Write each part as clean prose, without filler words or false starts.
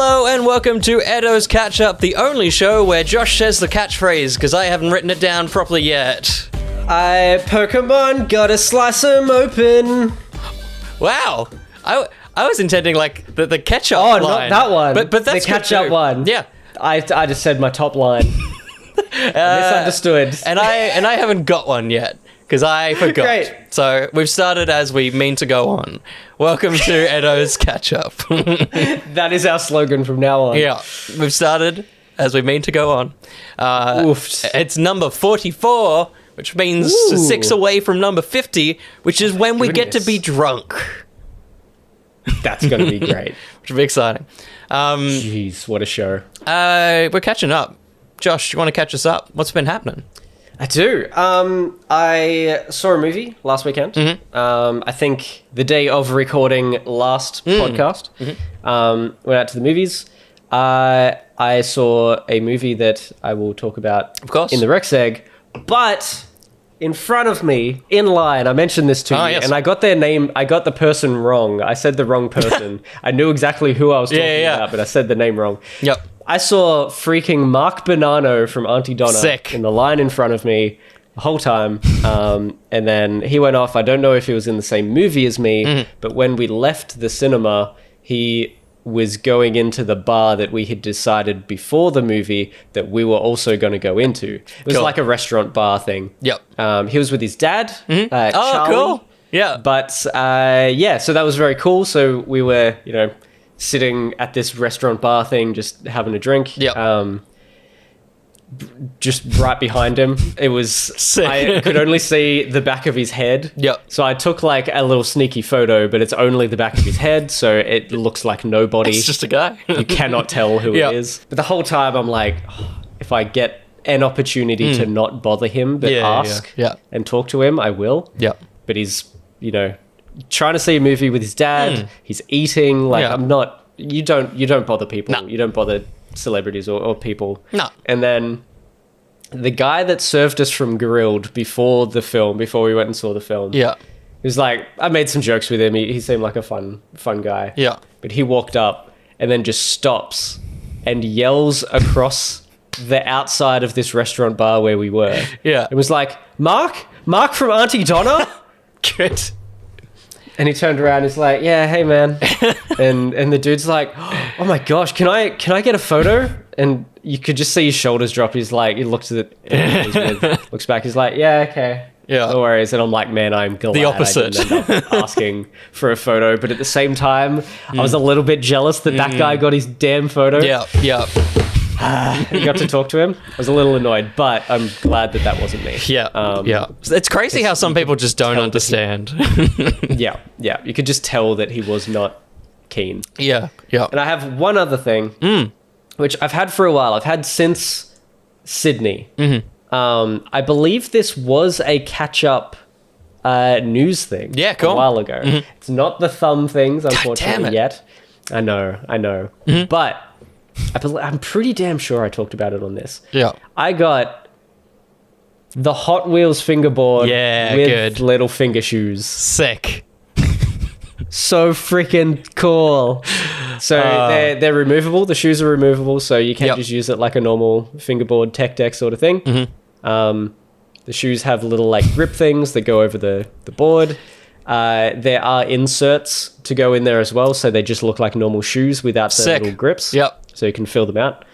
Hello and welcome to ETTO's Catch Up, the only show where Josh says the catchphrase because I haven't written it down properly yet. Pokémon, gotta slice 'em open. Wow. I was intending like the catch-up line. Oh, not that one. But that's the catch-up one. Yeah. I just said my top line. Misunderstood. And I haven't got one yet because I forgot. Great. So we've started as we mean to go on. Welcome to ETTO's Catch Up. That is our slogan from now on. Yeah. We've started as we mean to go on. Oofed. It's number 44, which means 6 away from number 50, which is when we get to be drunk. That's going to be great. Which will be exciting. Jeez, what a show. We're catching up. Josh, you want to catch us up? What's been happening? I do. I saw a movie last weekend. Mm-hmm. I think the day of recording last podcast. Mm-hmm. Went out to the movies. I saw a movie that I will talk about, of course, in the Rexeg, but in front of me, in line, I mentioned this to you, yes. and I got their name, I got the person wrong. I said the wrong person. I knew exactly who I was talking about, but I said the name wrong. Yep. I saw freaking Mark Bonanno from Auntie Donna in the line in front of me the whole time. And then he went off. I don't know if he was in the same movie as me, but when we left the cinema, he was going into the bar that we had decided before the movie that we were also going to go into. It was like a restaurant bar thing. Yep. He was with his dad, Oh, Charlie. cool. Yeah. But so that was very cool. So we were, sitting at this restaurant bar thing, just having a drink. Yep. Just right behind him. It was Sick. I could only see the back of his head. Yep. So I took like a little sneaky photo, but it's only the back of his head, so it looks like nobody. It's just a guy. You cannot tell who Yep. it is. But the whole time I'm like, if I get an opportunity to not bother him, but ask and talk to him, I will. Yep. But he's, trying to see a movie with his dad. He's eating. Like, I'm not. You don't bother people. No. You don't bother celebrities or people. No. And then the guy that served us from Grilled before we went and saw the film. Yeah. He was like, I made some jokes with him. He seemed like a fun guy. Yeah. But he walked up and then just stops and yells across the outside of this restaurant bar where we were. Yeah. It was like, Mark from Auntie Donna? Good. And he turned around and he's like, yeah, hey man. and the dude's like, oh my gosh, can I get a photo? And you could just see his shoulders drop. He's like, he looks at it, looks back. He's like, yeah, okay. Yeah. No worries. And I'm like, man, I'm glad The opposite. I didn't end up asking for a photo. But at the same time, I was a little bit jealous that guy got his damn photo. Yeah. Yeah. He got to talk to him. I was a little annoyed, but I'm glad that wasn't me. Yeah. Yeah. It's crazy how some people just don't understand. Yeah. You could just tell that he was not keen. Yeah. Yeah. And I have one other thing, which I've had for a while. I've had since Sydney. I believe this was a catch-up news thing. Yeah, cool. A while ago. It's not the thumb things, unfortunately, yet. I know. But I'm pretty damn sure I talked about it on this. Yeah. I got the Hot Wheels fingerboard with little finger shoes. Sick. So freaking cool. So they're removable. The shoes are removable, so you can't just use it like a normal fingerboard tech deck sort of thing. The shoes have little like grip things that go over the board. There are inserts to go in there as well, so they just look like normal shoes without the little grips. Yep. So you can fill them out.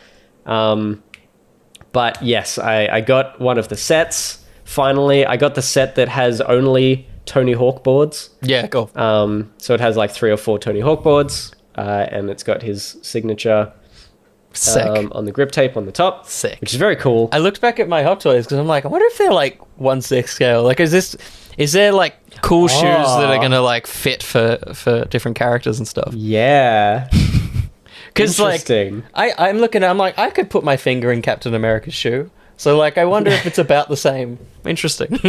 But yes, I got one of the sets. Finally, I got the set that has only Tony Hawk boards. Yeah, cool. So it has like 3 or 4 Tony Hawk boards, and it's got his signature on the grip tape on the top. Sick. Which is very cool. I looked back at my Hot Toys because I'm like, I wonder if they're like 1/6 scale. Like, is there like cool shoes that are gonna like fit for different characters and stuff? Yeah. Because like I'm looking at, I'm like, I could put my finger in Captain America's shoe. So like, I wonder if it's about the same. Interesting.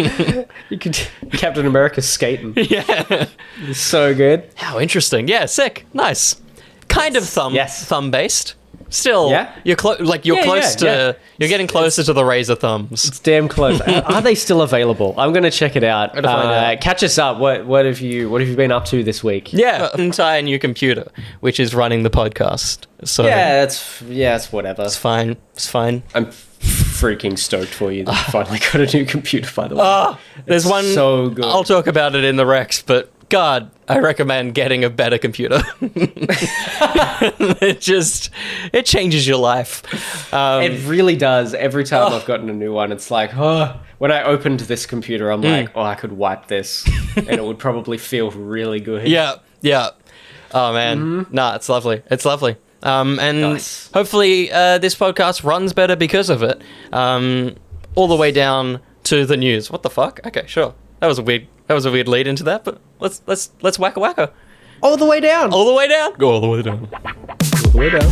You could Captain America's skating. Yeah. It's so good. How interesting. Yeah, sick. Nice. Kind of thumb based. still, Yeah? you're close. Like you're Yeah, close yeah, to. yeah. You're getting closer to the razor thumbs. It's damn close. Are they still available? I'm going to check it out. Gotta find out. Catch us up. What have you been up to this week? Yeah, an entire new computer, which is running the podcast. So it's whatever. it's fine. It's fine. I'm freaking stoked for you that you finally got a new computer, by the way. There's one. so good. I'll talk about it in the Rex, but God, I recommend getting a better computer. It changes your life. It really does. Every time I've gotten a new one, it's like, when I opened this computer, I'm like, I could wipe this and it would probably feel really good. Yeah. Oh man, nah, it's lovely. It's lovely. And Nice. hopefully this podcast runs better because of it. All the way down to the news. What the fuck? Okay, sure. That was a weird lead into that, but let's wacka wacka. All the way down. All the way down. Go all the way down. All the way down.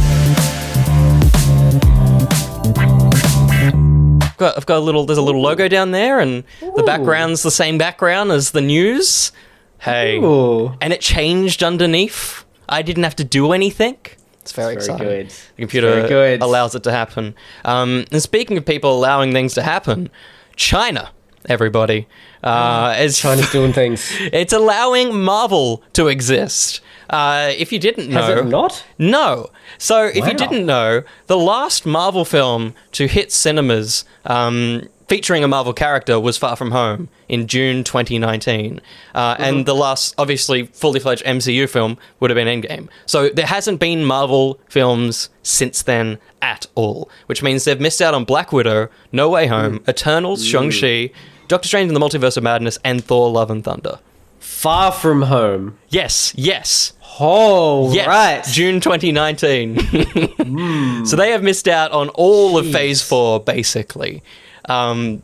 I've got a little. There's a little logo down there, and the background's the same background as the news. Hey, Ooh. and it changed underneath. I didn't have to do anything. It's very Very exciting. good. The computer Very good. allows it to happen. And speaking of people allowing things to happen, China, everybody, is China's doing things. it's allowing Marvel to exist. If you didn't know, Has it not? no. So if Wow. you didn't know, the last Marvel film to hit cinemas featuring a Marvel character was Far From Home in June 2019. And the last, obviously, fully fledged MCU film would have been Endgame. So there hasn't been Marvel films since then at all, which means they've missed out on Black Widow, No Way Home, Eternals, Shang-Chi, Doctor Strange in the Multiverse of Madness, and Thor Love and Thunder. Far From Home. Yes. Oh, Yes, right. June 2019. So they have missed out on all of Phase 4, basically. The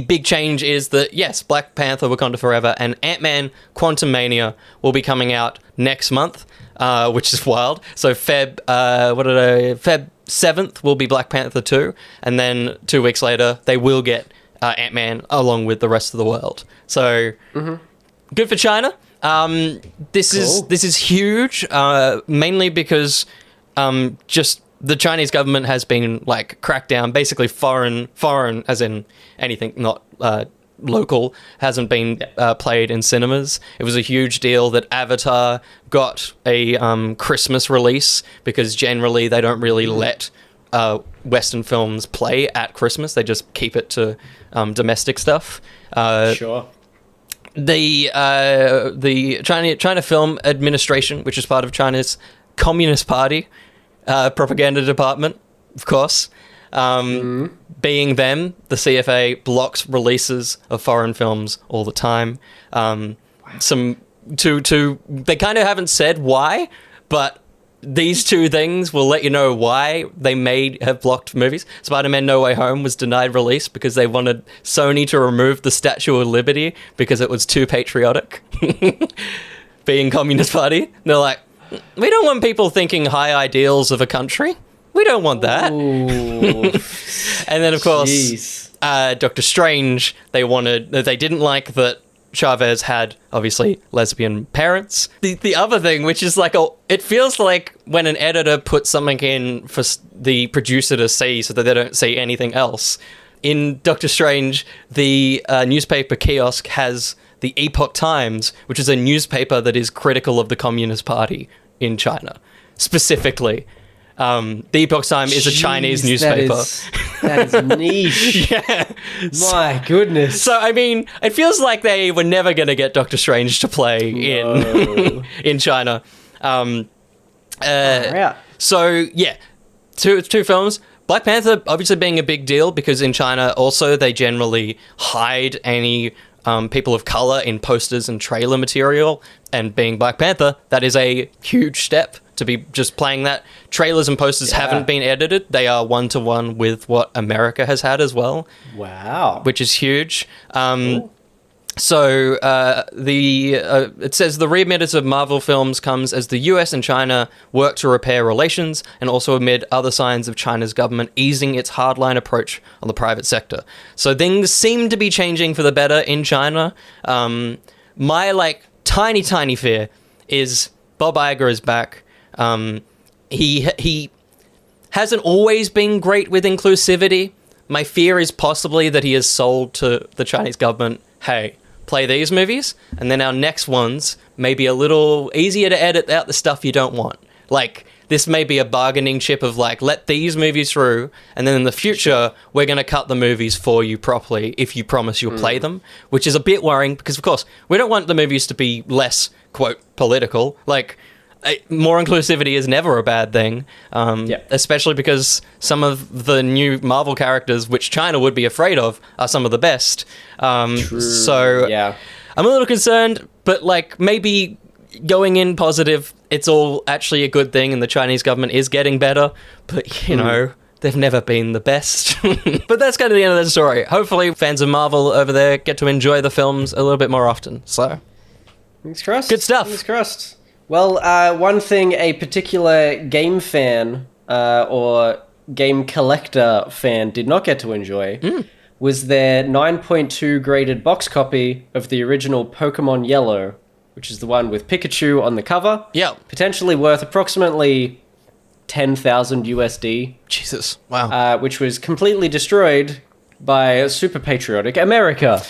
big change is that, yes, Black Panther, Wakanda Forever, and Ant-Man Quantumania will be coming out next month, which is wild. So Feb 7th will be Black Panther 2, and then 2 weeks later, they will get Ant-Man along with the rest of the world. So, good for China. This is huge, mainly because just the Chinese government has been like cracked down. Basically, foreign as in anything not local hasn't been played in cinemas. It was a huge deal that Avatar got a Christmas release because generally they don't really let Western films play at Christmas. They just keep it to domestic stuff. Sure. The China Film Administration, which is part of China's Communist Party propaganda department, of course, being them, the CFA blocks releases of foreign films all the time. They kind of haven't said why, but these two things will let you know why they may have blocked movies. Spider-Man No Way Home was denied release because they wanted Sony to remove the Statue of Liberty because it was too patriotic. Being Communist Party. They're like, we don't want people thinking high ideals of a country. We don't want that. And then, of course, Doctor Strange, they didn't like that Chavez had, obviously, lesbian parents. The other thing, which is like, it feels like when an editor puts something in for the producer to see so that they don't see anything else. In Doctor Strange, the newspaper kiosk has the Epoch Times, which is a newspaper that is critical of the Communist Party in China, specifically. The Epoch Times is a Chinese newspaper. That is niche. Yeah. My goodness. So, I mean, it feels like they were never going to get Doctor Strange to play in China. So, yeah, two films. Black Panther obviously being a big deal because in China also they generally hide any people of color in posters and trailer material. And being Black Panther, that is a huge step to be just playing that. Trailers and posters haven't been edited. They are one-to-one with what America has had as well. Wow. Which is huge. Cool. So it says the readmittance of Marvel films comes as the US and China work to repair relations and also amid other signs of China's government easing its hardline approach on the private sector. So things seem to be changing for the better in China. My tiny fear is Bob Iger is back. he hasn't always been great with inclusivity. My fear is possibly that he has sold to the Chinese government, hey, play these movies, and then our next ones may be a little easier to edit out the stuff you don't want. Like, this may be a bargaining chip of, like, let these movies through, and then in the future, we're going to cut the movies for you properly if you promise you'll play them, which is a bit worrying because, of course, we don't want the movies to be less, quote, political. Like, more inclusivity is never a bad thing, especially because some of the new Marvel characters, which China would be afraid of, are some of the best. True. So yeah. I'm a little concerned, but like maybe going in positive, it's all actually a good thing and the Chinese government is getting better, but you know, they've never been the best. But that's kind of the end of the story. Hopefully fans of Marvel over there get to enjoy the films a little bit more often. So, fingers crossed. Good stuff. Fingers crossed. Well, one thing a particular game fan or game collector fan did not get to enjoy was their 9.2 graded box copy of the original Pokémon Yellow, which is the one with Pikachu on the cover. Yeah. Potentially worth approximately 10,000 USD. Jesus. Wow. Which was completely destroyed by super patriotic America.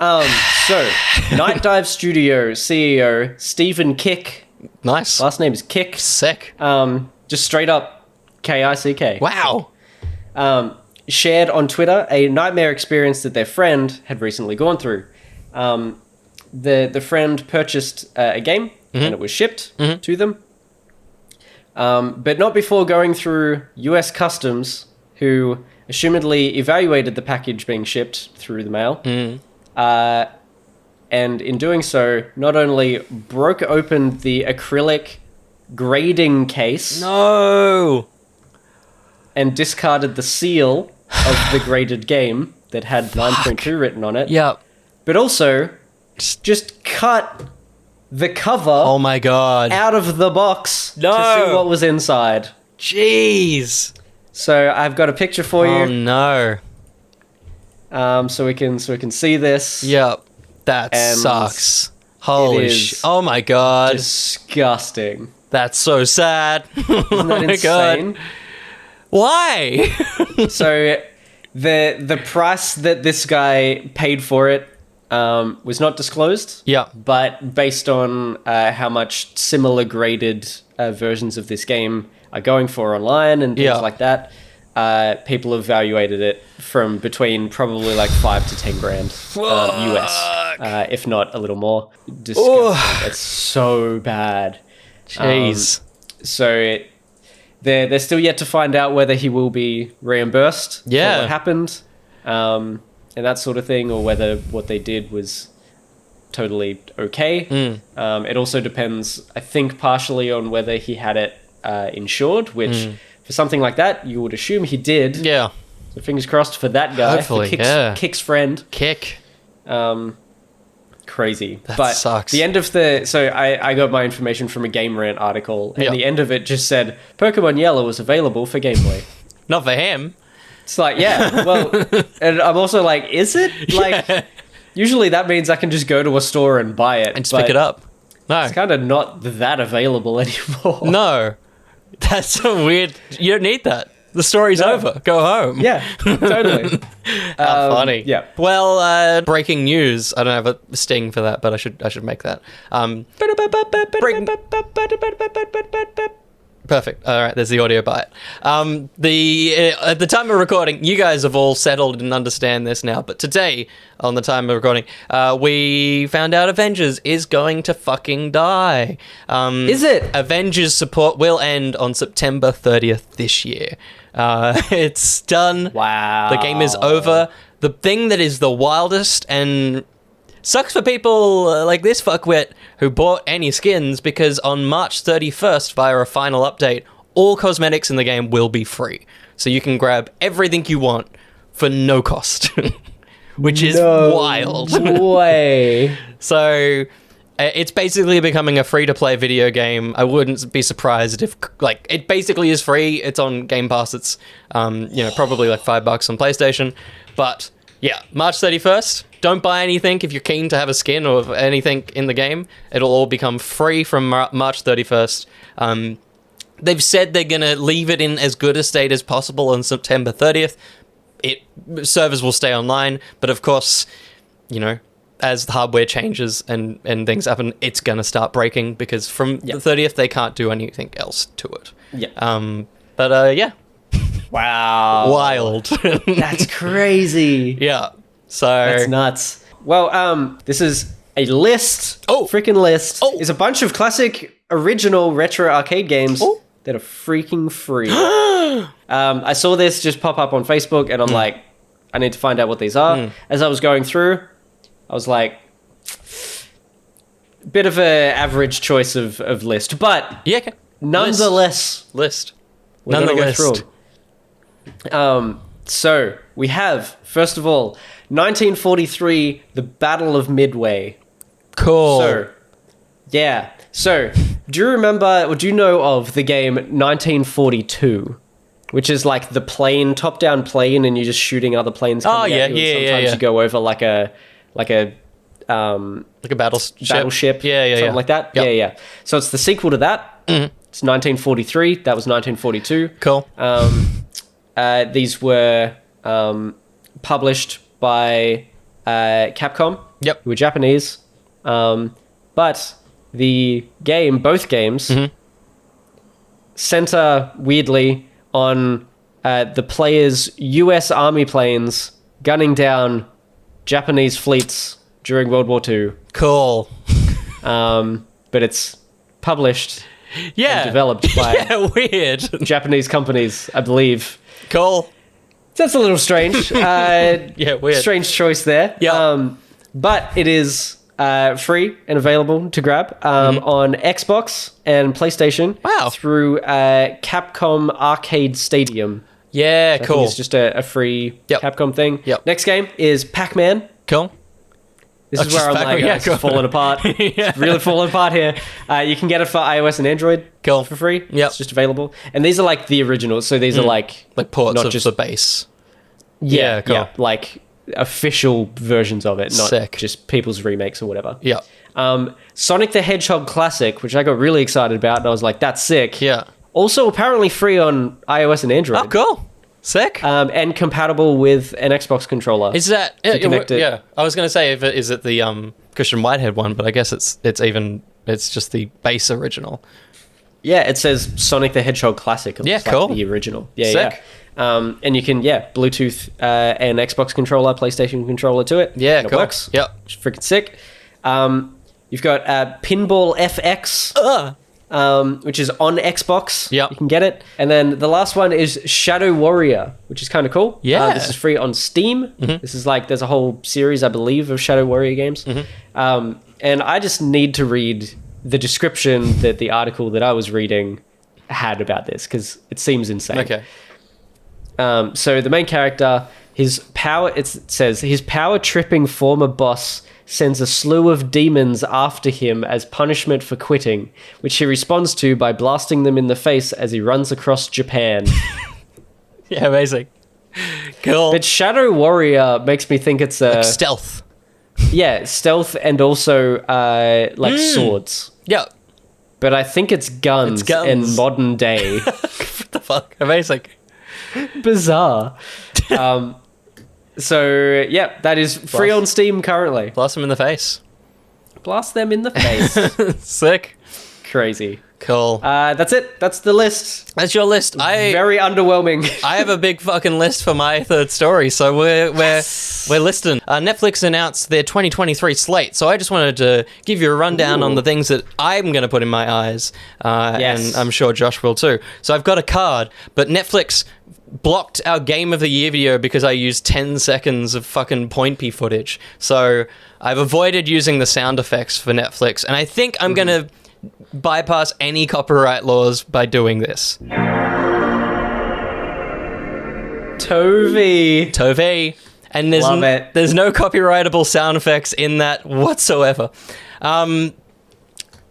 So, Night Dive Studio CEO Stephen Kick. Nice. Last name is Kick. Sick. Just straight up Kick. Wow. Shared on Twitter a nightmare experience that their friend had recently gone through. The friend purchased a game and it was shipped to them. But not before going through US Customs, who assumedly evaluated the package being shipped through the mail. And in doing so, not only broke open the acrylic grading case. No! And discarded the seal of the graded game that had 9.2 written on it. Yep. But also, just cut the cover Oh my god. out of the box to No. see what was inside. Jeez. So I've got a picture for Oh you. no. So we can see this. Yep. That And sucks. Holy is shit. Oh my god. Disgusting. That's so sad. Isn't Oh that my insane? god. Why? So the price that this guy paid for it was not disclosed. Yeah. But based on how much similar graded versions of this game are going for online and things like that, people have evaluated it from between probably like 5 to 10 grand US, if not a little more. Disgusting. It's so bad. Jeez. So they're still yet to find out whether he will be reimbursed for what happened, and that sort of thing, or whether what they did was totally okay. It also depends, I think, partially on whether he had it insured, which for something like that, you would assume he did. Yeah. So fingers crossed for that guy. Hopefully, for Kick's friend. Kick. Crazy. That sucks. The end of so I got my information from a Game Rant article, and the end of it just said, Pokemon Yellow was available for Game Boy. Not for him. It's like, yeah, well, and I'm also like, is it? Like, usually that means I can just go to a store and buy it. And just pick it up. No. It's kind of not that available anymore. No. That's so weird. You don't need that. The story's over. Go home. Yeah, totally. How funny. Yeah. Well, breaking news. I don't have a sting for that, but I should make that. Perfect. All right, there's the audio bite. At the time of recording, you guys have all settled and understand this now, but today, on the time of recording, we found out Avengers is going to fucking die. Is it? Avengers support will end on September 30th this year. It's done. Wow. The game is over. The thing that is the wildest and sucks for people like this fuckwit who bought any skins, because on March 31st, via a final update, all cosmetics in the game will be free. So you can grab everything you want for no cost, which is wild. Way. So it's basically becoming a free-to-play video game. I wouldn't be surprised if, like, it basically is free. It's on Game Pass. It's, probably like $5 on PlayStation. But yeah, March 31st. Don't buy anything if you're keen to have a skin or anything in the game. It'll all become free from March 31st. They've said they're going to leave it in as good a state as possible on September 30th. Servers will stay online, but of course, you know, as the hardware changes and things happen, it's going to start breaking because from the 30th, they can't do anything else to it. Yeah. Yeah. Wow. Wild. That's crazy. Yeah. So that's nuts. Well, this is a list. Freaking list. Is a bunch of classic, original retro arcade games that are freaking free. I saw this just pop up on Facebook, and I'm like, I need to find out what these are. As I was going through, I was like, bit of a average choice of list, but okay. Nonetheless, we're going to go through them. So we have, first of all, 1943, the Battle of Midway. Cool. So, yeah. So, do you remember, or do you know of the game 1942? Which is like the plane, top-down plane, and you're just shooting other planes coming at you. And sometimes you go over like a battleship. Something like that. Yep. Yeah. So it's the sequel to that. It's 1943. That was 1942. Cool. These were published by Capcom. Yep. Who were Japanese. But both games, center weirdly on the players' U.S. Army planes gunning down Japanese fleets during World War II. Cool. But it's published and developed by weird Japanese companies, I believe. Cool. That's a little strange. Weird. Strange choice there. Yeah. But it is free and available to grab on Xbox and PlayStation. Wow. Through Capcom Arcade Stadium. Yeah, I cool. think it's just a free Capcom thing. Yep. Next game is Pac-Man. Cool. This is where I'm like, it's falling apart. It's really falling apart here. You can get it for iOS and Android for free. Yep. It's just available. And these are like the originals. So these are like ports not of just the base. Yeah, cool. Yeah, like official versions of it, not Sick. just people's remakes or whatever. Yeah. Sonic the Hedgehog Classic, which I got really excited about, and I was like, that's sick. Yeah. Also apparently free on iOS and Android. Oh, cool. Sick. And compatible with an Xbox controller. Is that connect it? Yeah, I was going to say, is it the Christian Whitehead one? But I guess it's just the base original. Yeah, it says Sonic the Hedgehog Classic. It looks cool. Like the original. Yeah, sick. Yeah. And you can Bluetooth an Xbox controller, PlayStation controller to it. Yeah, and cool. It works. Yep. It's freaking sick. You've got Pinball FX. Which is on Xbox. Yep. You can get it. And then the last one is Shadow Warrior, which is kind of cool. Yeah. This is free on Steam. This is like, there's a whole series, I believe, of Shadow Warrior games. And I just need to read the description that the article that I was reading had about this, because it seems insane. Okay. So the main character, it says, his power-tripping former boss sends a slew of demons after him as punishment for quitting, which he responds to by blasting them in the face as he runs across Japan. Yeah, amazing. Cool. But Shadow Warrior makes me think it's like stealth. Yeah, stealth and also swords. Yeah. But I think it's guns in modern day. What the fuck? Amazing. Bizarre. So, yeah, that is free on Steam currently. Blast them in the face. Blast them in the face. Sick. Crazy. Cool. That's it. That's the list. That's your list. Very underwhelming. I have a big fucking list for my third story, so we're listing. Netflix announced their 2023 slate, so I just wanted to give you a rundown on the things that I'm going to put in my eyes, and I'm sure Josh will too. So I've got a card, but Netflix blocked our Game of the Year video because I used 10 seconds of fucking point P footage. So I've avoided using the sound effects for Netflix, and I think I'm going to bypass any copyright laws by doing this. Tovey. And there's no copyrightable sound effects in that whatsoever. Netflix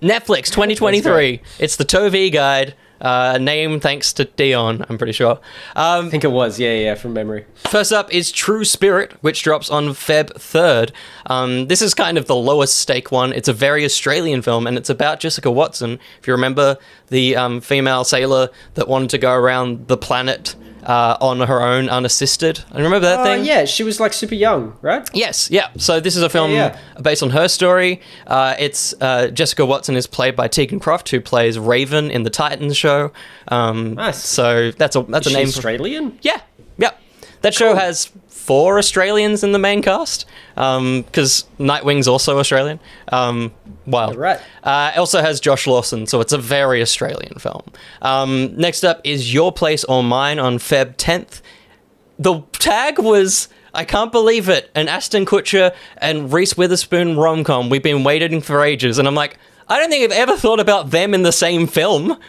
2023. It's the Tovey guide. Name thanks to Dion, I'm pretty sure. I think it was, yeah, from memory. First up is True Spirit, which drops on Feb 3rd. This is kind of the lowest stake one. It's a very Australian film, and it's about Jessica Watson. If you remember, the female sailor that wanted to go around the planet on her own, unassisted. I remember that thing. Yeah, she was like super young, right? Yes, yeah. So this is a film based on her story. It's Jessica Watson is played by Tegan Croft, who plays Raven in the Titans show. Nice. So that's a name. Australian? Yeah. That show has 4 Australians in the main cast, because Nightwing's also Australian. Wild. Right. It also has Josh Lawson, so it's a very Australian film. Next up is Your Place or Mine on Feb 10th. The tag was, I can't believe it, an Ashton Kutcher and Reese Witherspoon rom-com. We've been waiting for ages. And I'm like, I don't think I've ever thought about them in the same film.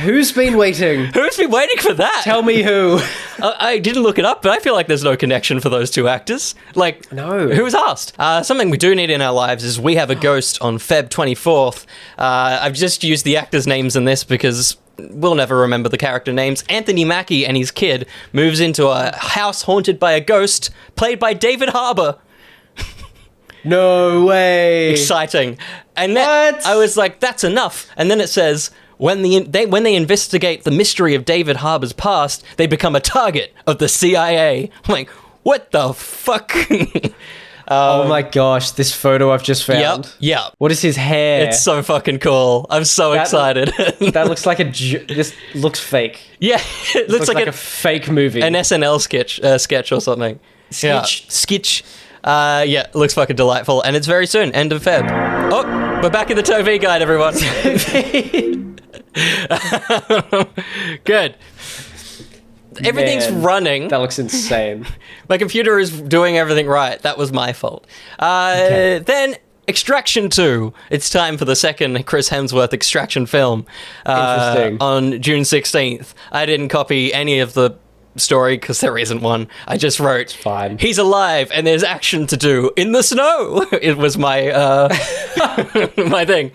Who's been waiting? Who's been waiting for that? Tell me who. I didn't look it up, but I feel like there's no connection for those two actors. Like, no. Who was asked? Something we do need in our lives is We Have a Ghost on Feb 24th. I've just used the actors' names in this because we'll never remember the character names. Anthony Mackie and his kid moves into a house haunted by a ghost, played by David Harbour. No way. Exciting. And that, I was like, that's enough. And then it says, when they investigate the mystery of David Harbour's past, they become a target of the CIA. I'm like, what the fuck? Oh my gosh, this photo I've just found. Yep. What is his hair? It's so fucking cool. I'm so excited. That looks like this looks fake. Yeah, it looks like a fake movie. An SNL sketch or something. Sketch. Yeah, it looks fucking delightful, and it's very soon, end of Feb. Oh, we're back in the Tove guide, everyone. Good. Everything's running. That looks insane. My computer is doing everything right. That was my fault. Then Extraction 2. It's time for the second Chris Hemsworth Extraction film. Interesting. On June 16th. I didn't copy any of the story because there isn't one. I just wrote, fine. He's alive and there's action to do in the snow. It was my my thing.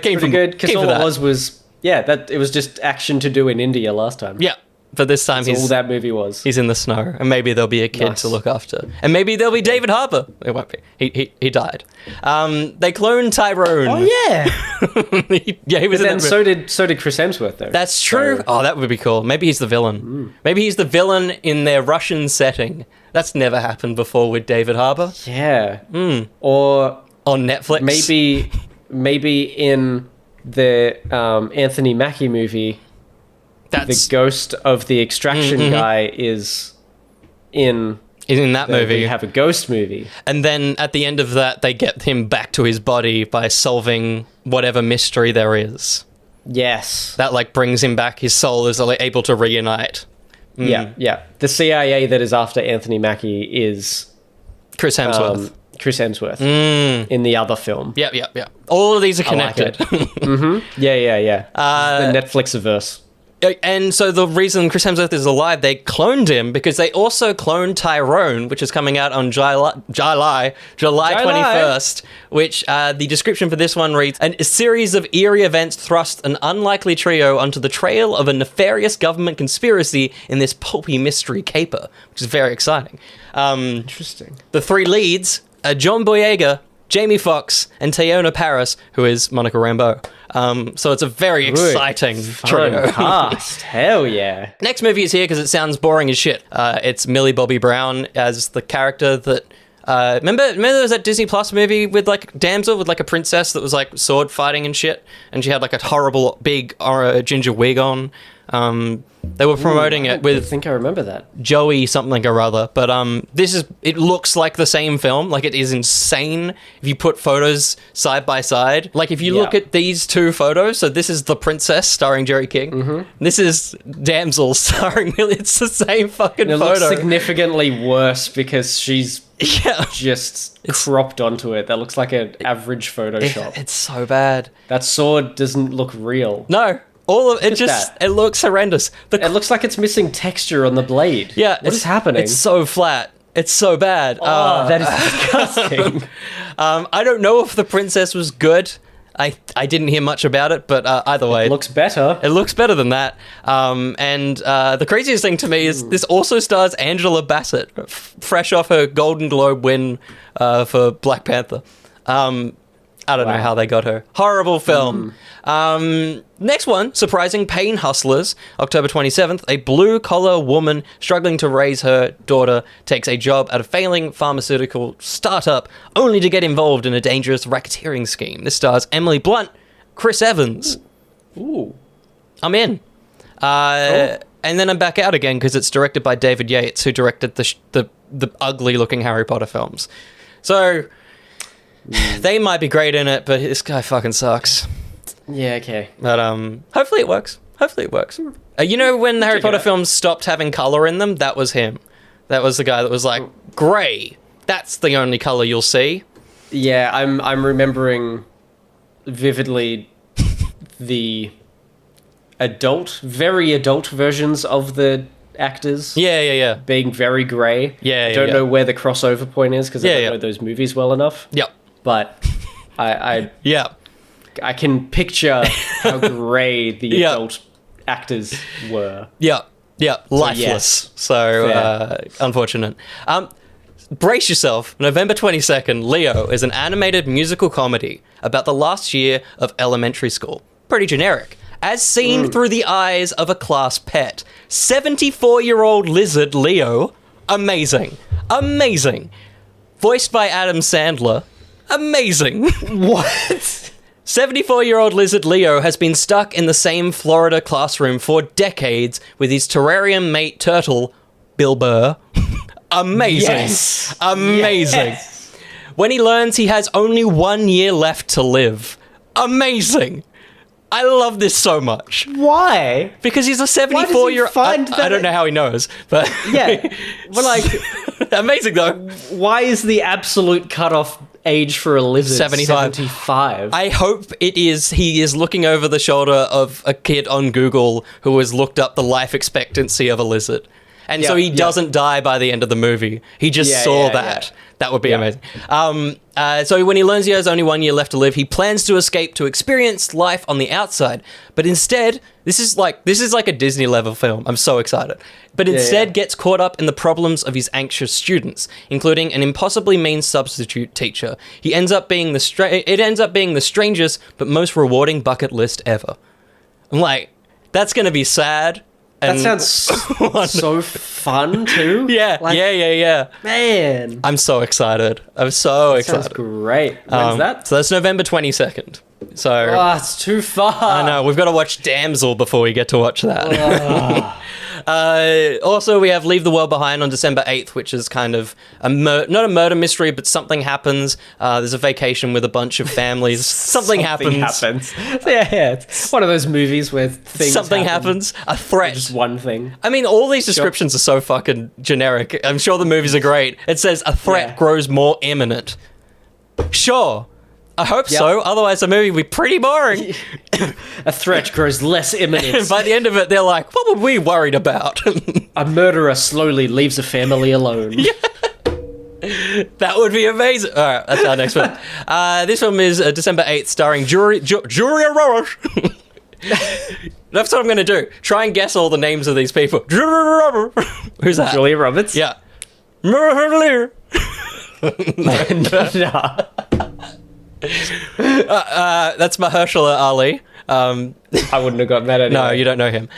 Pretty good, because all it was it was just action to do in India last time. Yeah. But this time all that movie was. He's in the snow, and maybe there'll be a kid to look after, and maybe there'll be David Harbour. It won't be. He died. They cloned Tyrone. Oh yeah. He was. But then so did Chris Hemsworth though. That's true. So. Oh, that would be cool. Maybe he's the villain. Maybe he's the villain in their Russian setting. That's never happened before with David Harbour. Yeah. Or on Netflix. Maybe in the Anthony Mackie movie. The ghost of the Extraction guy is in that movie. We have a ghost movie. And then at the end of that, they get him back to his body by solving whatever mystery there is. Yes. That brings him back. His soul is able to reunite. Yeah. The CIA that is after Anthony Mackie is Chris Hemsworth. In the other film. Yeah. All of these are connected. Yeah. The Netflix-averse. And so the reason Chris Hemsworth is alive, they cloned him because they also cloned Tyrone, which is coming out on July 21st, which the description for this one reads, a series of eerie events thrust an unlikely trio onto the trail of a nefarious government conspiracy in this pulpy mystery caper, which is very exciting. Interesting. The 3 leads are John Boyega, Jamie Foxx, and Teyonah Parris, who is Monica Rambeau. So it's a very exciting trio. Cast. Hell yeah. Next movie is here because it sounds boring as shit. It's Millie Bobby Brown as the character that... remember there was that Disney Plus movie with damsel with a princess that was sword fighting and shit, and she had a horrible big ginger wig on. They were promoting it with... I think I remember that. Joey something or other. But it looks like the same film. It is insane if you put photos side by side. If you look at these 2 photos, so this is The Princess starring Jerry King. This is Damsel starring Millie. It's the same fucking photo. It looks significantly worse because she's just cropped onto it. That looks like an average Photoshop. It's so bad. That sword doesn't look real. No. All of it it looks horrendous. It looks like it's missing texture on the blade. Yeah. What is happening? It's so flat. It's so bad. Oh, that is disgusting. I don't know if The Princess was good. I didn't hear much about it, but either way, It looks better. it looks better than that. And the craziest thing to me is this also stars Angela Bassett, fresh off her Golden Globe win for Black Panther. I don't know how they got her. Horrible film. Next one, surprising, Pain Hustlers, October 27th. A blue-collar woman struggling to raise her daughter takes a job at a failing pharmaceutical startup only to get involved in a dangerous racketeering scheme. This stars Emily Blunt, Chris Evans. Ooh. I'm in. Cool. And then I'm back out again because it's directed by David Yates, who directed the ugly-looking Harry Potter films. So... they might be great in it, but this guy fucking sucks. Yeah, okay. But hopefully it works. You know when the Harry Potter films stopped having color in them? That was him. That was the guy that was like, grey. That's the only color you'll see. Yeah, I'm remembering vividly the very adult versions of the actors. Yeah. Being very grey. Yeah, I don't know where the crossover point is because I don't know those movies well enough. Yep. But I can picture how grey the adult actors were. Yeah, lifeless. So unfortunate. Brace yourself. November 22nd, Leo is an animated musical comedy about the last year of elementary school. Pretty generic. As seen through the eyes of a class pet. 74-year-old lizard Leo. Amazing. Voiced by Adam Sandler. Amazing. What? 74-year-old lizard Leo has been stuck in the same Florida classroom for decades with his terrarium mate turtle, Bill Burr. Amazing. Yes. Amazing. Yes. When he learns he has only 1 year left to live. I love this so much. Why? Because he's a 74-year-old... I don't know how he knows, but... Yeah. But like... amazing, though. Why is the absolute cutoff age for a lizard 75? I hope he is looking over the shoulder of a kid on Google who has looked up the life expectancy of a lizard. And so he doesn't die by the end of the movie. He just saw that. Yeah. That would be amazing. So when he learns he has only 1 year left to live, he plans to escape to experience life on the outside. But instead, this is like a Disney level film. I'm so excited. But instead gets caught up in the problems of his anxious students, including an impossibly mean substitute teacher. It ends up being the strangest but most rewarding bucket list ever. I'm like, that's going to be sad. That sounds so fun too. Yeah. Man, I'm so excited. Sounds great. When's that? So that's November 22nd. So it's too far. I know. We've got to watch Damsel before we get to watch that. Also, we have Leave the World Behind on December 8th, which is kind of not a murder mystery, but something happens. There's a vacation with a bunch of families. Something happens. Yeah, it's one of those movies where things happens. A threat. Just one thing. I mean, all these descriptions are so fucking generic. I'm sure the movies are great. It says a threat grows more imminent. Sure. I hope so. Otherwise, the movie would be pretty boring. A threat grows less imminent. By the end of it, they're like, what were we worried about? A murderer slowly leaves a family alone. Yeah. That would be amazing. All right, that's our next one. This one is December 8th, starring Julia Roberts. That's what I'm going to do. Try and guess all the names of these people. Who's that? Julia Roberts? Yeah. That's Mahershala Ali. I wouldn't have got mad at him. No, you don't know him.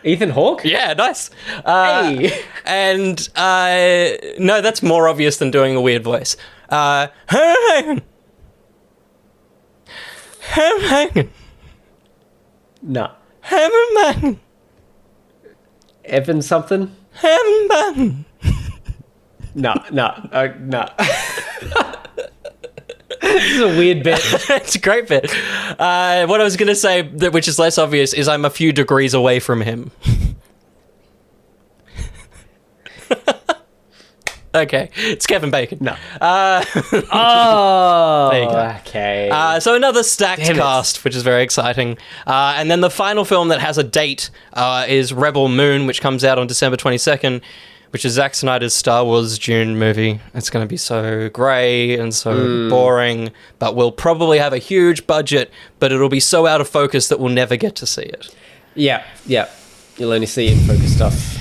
Ethan Hawke? Yeah, nice. Hey. And no, that's more obvious than doing a weird voice. No. Evan something? No. This is a weird bit. It's a great bit. What I was going to say, which is less obvious, is I'm a few degrees away from him. Okay, it's Kevin Bacon. No. There you go. Okay. So another stacked cast, which is very exciting. And then the final film that has a date is Rebel Moon, which comes out on December 22nd, which is Zack Snyder's Star Wars Dune movie. It's going to be so grey and so boring, but we'll probably have a huge budget, but it'll be so out of focus that we'll never get to see it. Yeah. You'll only see in focus stuff.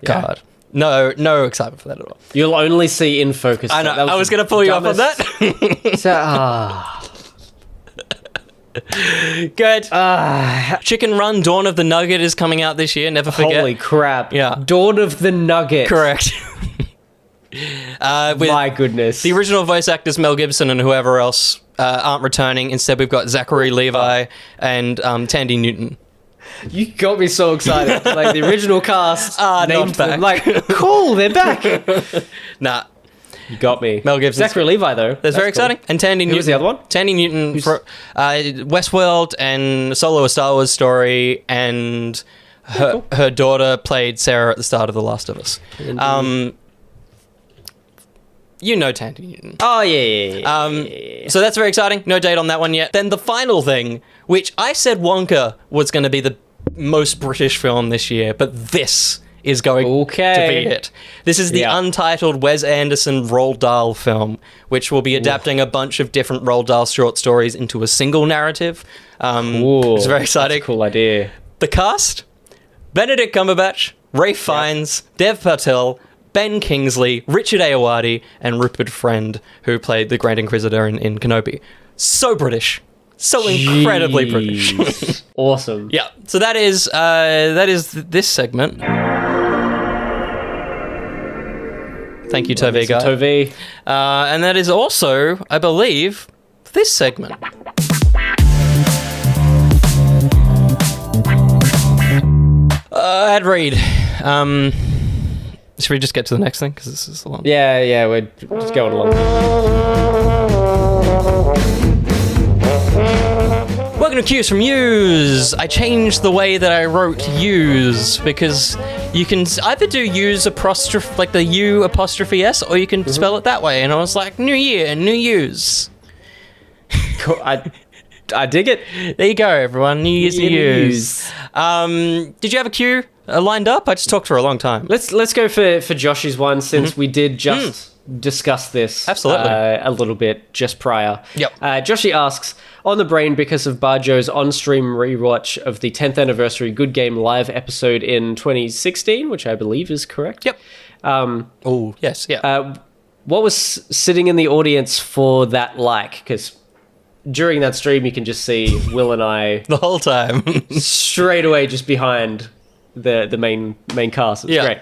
Yeah. God. No excitement for that at all. You'll only see in focus I know. stuff. I was going to pull you up on that. Good. Chicken Run Dawn of the Nugget is coming out this year. Never forget. Holy crap. Yeah. Dawn of the Nugget. Correct. My goodness. The original voice actors, Mel Gibson and whoever else, aren't returning. Instead, we've got Zachary Levi and Tandy Newton. You got me so excited. Like, the original cast named back. them. Like, cool, they're back. Nah. You got me. Mel Gibson. Zachary Levi, though. That's very exciting. And Tandy Newton. Who was the other one? Tandy Newton for Westworld and Solo: A Star Wars Story, and her daughter played Sarah at the start of The Last of Us. You know Tandy Newton. Oh, yeah. So that's very exciting. No date on that one yet. Then the final thing, which I said Wonka was going to be the most British film this year, but this is going to be it. This is the untitled Wes Anderson Roald Dahl film, which will be adapting a bunch of different Roald Dahl short stories into a single narrative. It's very exciting. That's a cool idea. The cast: Benedict Cumberbatch, Ralph Fiennes, Dev Patel, Ben Kingsley, Richard Ayoade, and Rupert Friend, who played the Grand Inquisitor in Kenobi. So British. So incredibly British. Awesome. Yeah. So that is this segment. Thank you, Tove Guy. Tove. And that is also, I believe, this segment. Ad read. Should we just get to the next thing? Because this is a long... Yeah, we're just going along. Welcome to Cues from Youse. I changed the way that I wrote Use because you can either do Use apostrophe, like the U apostrophe S, or you can spell it that way. And I was like, New Year, New Use. Cool. I dig it. There you go, everyone. New Year's, New Use. Did you have a cue lined up? I just talked for a long time. Let's go for Josh's one, since we did just discuss this a little bit just prior. Yep. Joshy asks, on the brain because of Barjo's on-stream rewatch of the 10th anniversary Good Game Live episode in 2016, which I believe is correct. Yep. Yes, yeah. What was sitting in the audience for that like? Because during that stream, you can just see Will and I the whole time straight away just behind the main cast. It's great.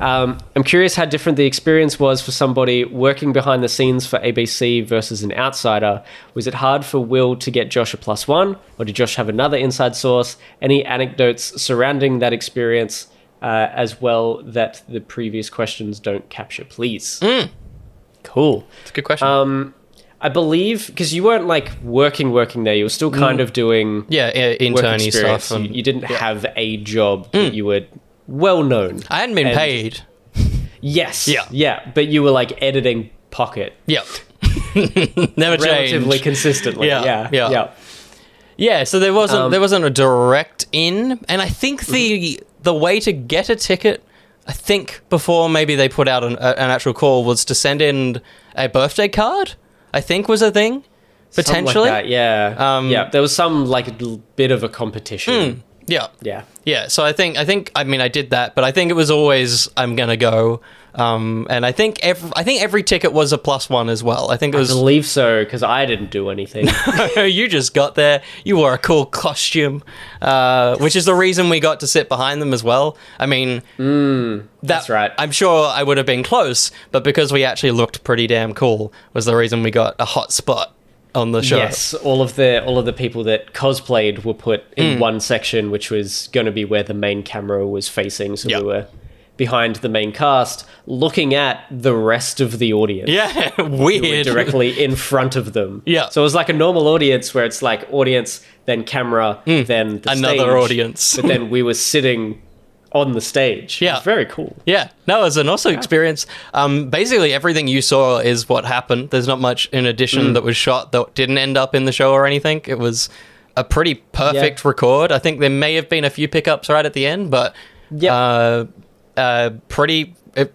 I'm curious how different the experience was for somebody working behind the scenes for ABC versus an outsider. Was it hard for Will to get Josh a +1, or did Josh have another inside source? Any anecdotes surrounding that experience as well that the previous questions don't capture, please? Cool. It's a good question. I believe, because you weren't like working there, you were still kind of doing interny stuff. You didn't have a job that you were well known. I hadn't been paid. Yes. Yeah. But you were like editing Pocket. Yep. Never relatively changed. Consistently. Yeah. So there wasn't a direct in, and I think the way to get a ticket, I think before maybe they put out an actual call, was to send in a birthday card. I think was a thing, potentially. Like that, there was some like bit of a competition. Yeah. So I did that, but I think it was always I'm gonna go. And I think every ticket was a +1 as well. I believe so, because I didn't do anything. You just got there. You wore a cool costume, which is the reason we got to sit behind them as well. I mean, that's right. I'm sure I would have been close, but because we actually looked pretty damn cool was the reason we got a hot spot on the show. Yes, all of the people that cosplayed were put in one section, which was going to be where the main camera was facing. So we were behind the main cast, looking at the rest of the audience. Yeah, weird. We were directly in front of them. Yeah. So it was like a normal audience where it's like audience, then camera, then the another stage, audience. But then we were sitting on the stage. Yeah. It was very cool. Yeah. No, it was an awesome experience. Basically, everything you saw is what happened. There's not much in addition that was shot that didn't end up in the show or anything. It was a pretty perfect record. I think there may have been a few pickups right at the end, but pretty